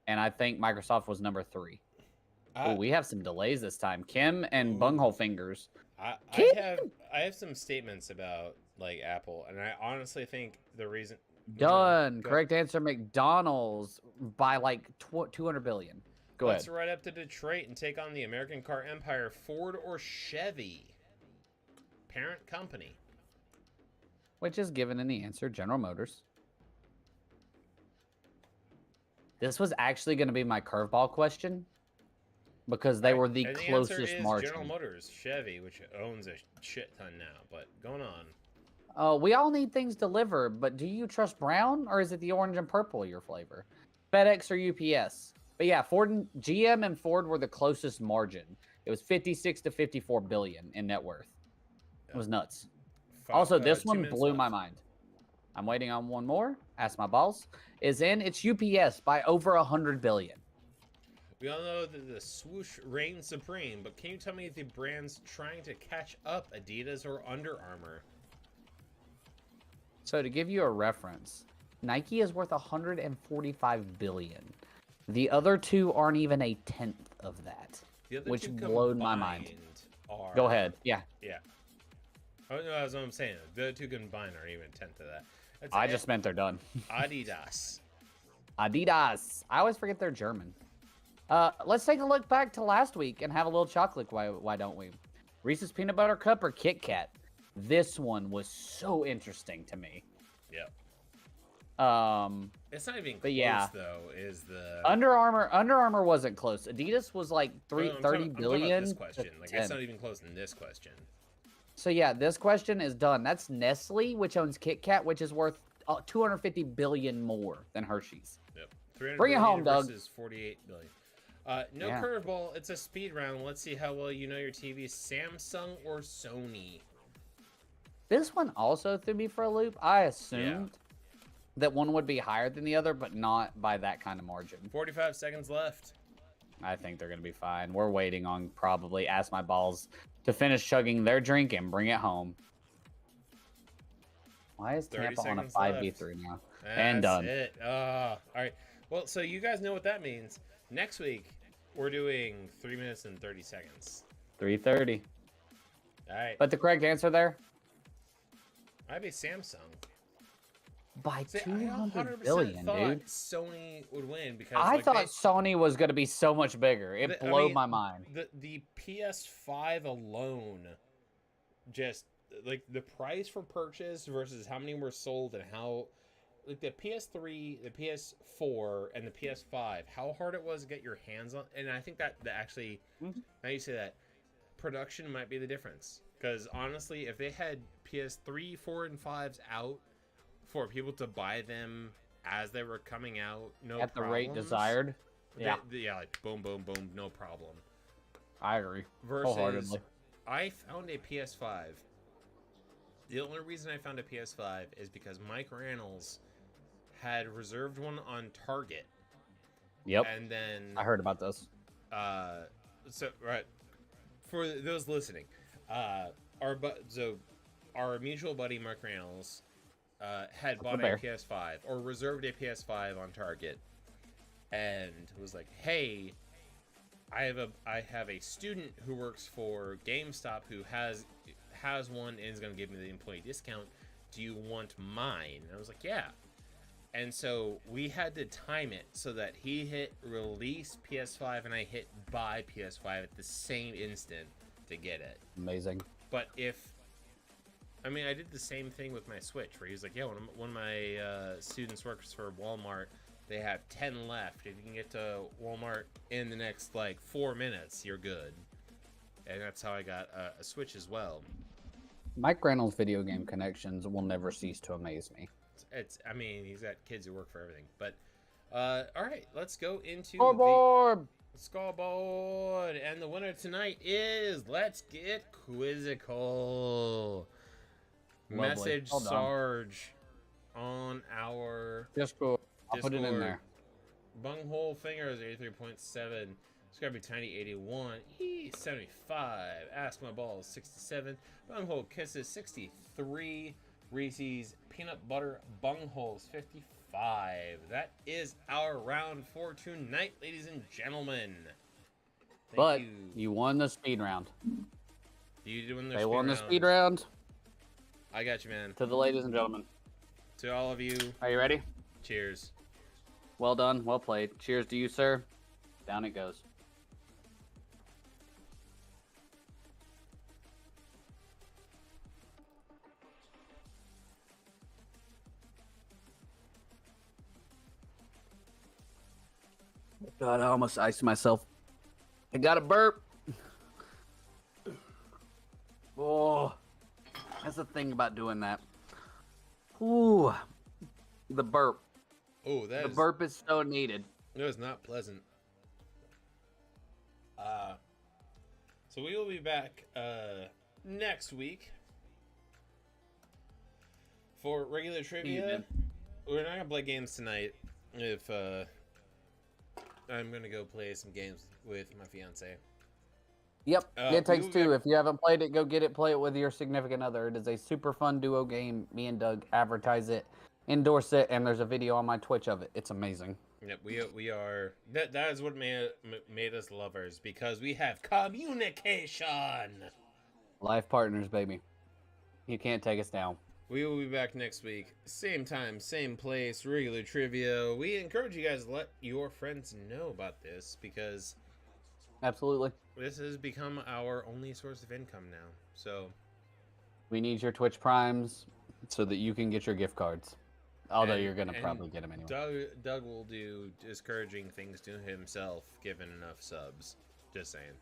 S2: And I think Microsoft was number 3. We have some delays this time. Kim and Bunghole Fingers.
S1: I have some statements about like Apple, and I honestly think the reason.
S2: Done. Correct answer, McDonald's by like 200 billion. Go ahead.
S1: Let's ride up to Detroit and take on the American car empire, Ford or Chevy. Parent company.
S2: Which is given in the answer, General Motors. This was actually going to be my curveball question because they were the closest margin.
S1: General Motors, Chevy, which owns a shit ton now, but going on.
S2: We all need things delivered, but do you trust brown or is it the orange and purple your flavor? FedEx or UPS? But yeah, GM and Ford were the closest margin. It was 56 to 54 billion in net worth. It was nuts. Also, this one blew my mind. I'm waiting on one more. Ask my boss. It's UPS by over 100 billion.
S1: We all know that the swoosh reigns supreme, but can you tell me the brands trying to catch up, Adidas or Under Armour?
S2: So to give you a reference, Nike is worth 145 billion. The other 2 aren't even a 10th of that, which blew my mind. Go ahead. Yeah.
S1: Yeah. Oh, no, that's what I'm saying. The other 2 combined aren't even a 10th of that.
S2: I just meant they're done.
S1: Adidas.
S2: Adidas. I always forget they're German. Let's take a look back to last week and have a little chocolate. Why don't we? Reese's Peanut Butter Cup or Kit Kat? This one was so interesting to me.
S1: Yep. It's not even close, though. Is the
S2: Under Armour wasn't close. Adidas was like 30 billion.
S1: This question, like it's not even close in this question.
S2: So yeah, this question is done. That's Nestle, which owns Kit Kat, which is worth 250 billion more than Hershey's.
S1: Yep. 300
S2: Bring it home, Doug.
S1: Versus 48 billion. No curveball. It's a speed round. Let's see how well you know your TV. Samsung or Sony?
S2: This one also threw me for a loop. I assumed that one would be higher than the other, but not by that kind of margin.
S1: 45 seconds left.
S2: I think they're going to be fine. We're waiting on probably Ask My Balls to finish chugging their drink and bring it home. Why is Tampa on a 5v3 now? And done.
S1: That's it. All right. Well, so you guys know what that means. Next week, we're doing 3 minutes and 30 seconds.
S2: 3:30.
S1: All right.
S2: But the correct answer there?
S1: I'd be Samsung.
S2: By
S1: See,
S2: 200
S1: I
S2: billion,
S1: thought
S2: dude.
S1: Sony would win because
S2: I thought Sony was going to be so much bigger. It blew my mind.
S1: The PS5 alone, just like the price for purchase versus how many were sold and how, like the PS3, the PS4, and the PS5, how hard it was to get your hands on. And I think that actually, now you say that, production might be the difference. Because honestly, if they had PS3, 4, and 5s out for people to buy them as they were coming out,
S2: at the rate desired,
S1: yeah, like boom, boom, boom, no problem.
S2: I agree.
S1: Versus,
S2: wholeheartedly.
S1: I found a PS5. The only reason I found a PS5 is because Mike Reynolds had reserved one on Target.
S2: Yep.
S1: And then
S2: I heard about this.
S1: So right, for those listening, our mutual buddy Mark Reynolds had bought a PS5 or reserved a PS5 on Target, and was like, "Hey, I have a student who works for GameStop who has one and is going to give me the employee discount. Do you want mine?" And I was like, "Yeah." And so we had to time it so that he hit release PS5 and I hit buy PS5 at the same instant to get it.
S2: Amazing.
S1: But I did the same thing with my Switch, where he's like, "Yeah, one of my students works for Walmart. They have 10 left. If you can get to Walmart in the next 4 minutes, you're good." And that's how I got a Switch as well.
S2: Mike Reynolds' video game connections will never cease to amaze me.
S1: He's got kids who work for everything. But all right, let's go into
S2: Scoreboard.
S1: the scoreboard. And the winner tonight is Let's Get Quizzical.
S2: Lovely.
S1: Message Sarge on our
S2: Discord. I'll put it in there.
S1: Bunghole Fingers 83.7. Scrappy Tiny 81. E75. Ask My Balls 67. Bunghole Kisses 63. Reese's Peanut Butter Bungholes 55. That is our round for tonight, ladies and gentlemen.
S2: But you won the speed round.
S1: They
S2: won the speed round.
S1: I got you, man.
S2: To the ladies and gentlemen.
S1: To all of you.
S2: Are you ready?
S1: Cheers.
S2: Well done. Well played. Cheers to you, sir. Down it goes. God, I almost iced myself. I got a burp. Oh, that's the thing about doing that. Ooh, the burp.
S1: Oh, the
S2: burp is so needed.
S1: It was not pleasant. So we will be back next week for regular trivia. We're not gonna play games tonight. If I'm gonna go play some games with my fiance.
S2: Yep, It Takes Two. If you haven't played it, go get it. Play it with your significant other. It is a super fun duo game. Me and Doug advertise it, endorse it, and there's a video on my Twitch of it. It's amazing.
S1: Yep, we are. That is what made us lovers, because we have communication.
S2: Life partners, baby. You can't take us down.
S1: We will be back next week, same time, same place, regular trivia. We encourage you guys to let your friends know about this, because
S2: absolutely,
S1: this has become our only source of income now. So
S2: we need your Twitch Primes so that you can get your gift cards. Although you're going to probably get them anyway.
S1: Doug will do discouraging things to himself given enough subs. Just saying.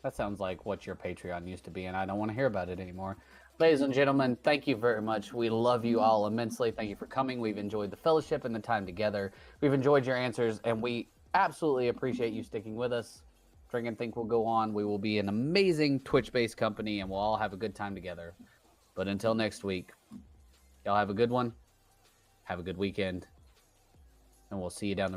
S2: That sounds like what your Patreon used to be, and I don't want to hear about it anymore. Ladies and gentlemen, thank you very much. We love you all immensely. Thank you for coming. We've enjoyed the fellowship and the time together. We've enjoyed your answers, and we absolutely appreciate you sticking with us. Drink and Think will go on. We will be an amazing Twitch-based company, and we'll all have a good time together. But until next week, y'all have a good one. Have a good weekend. And we'll see you down the road.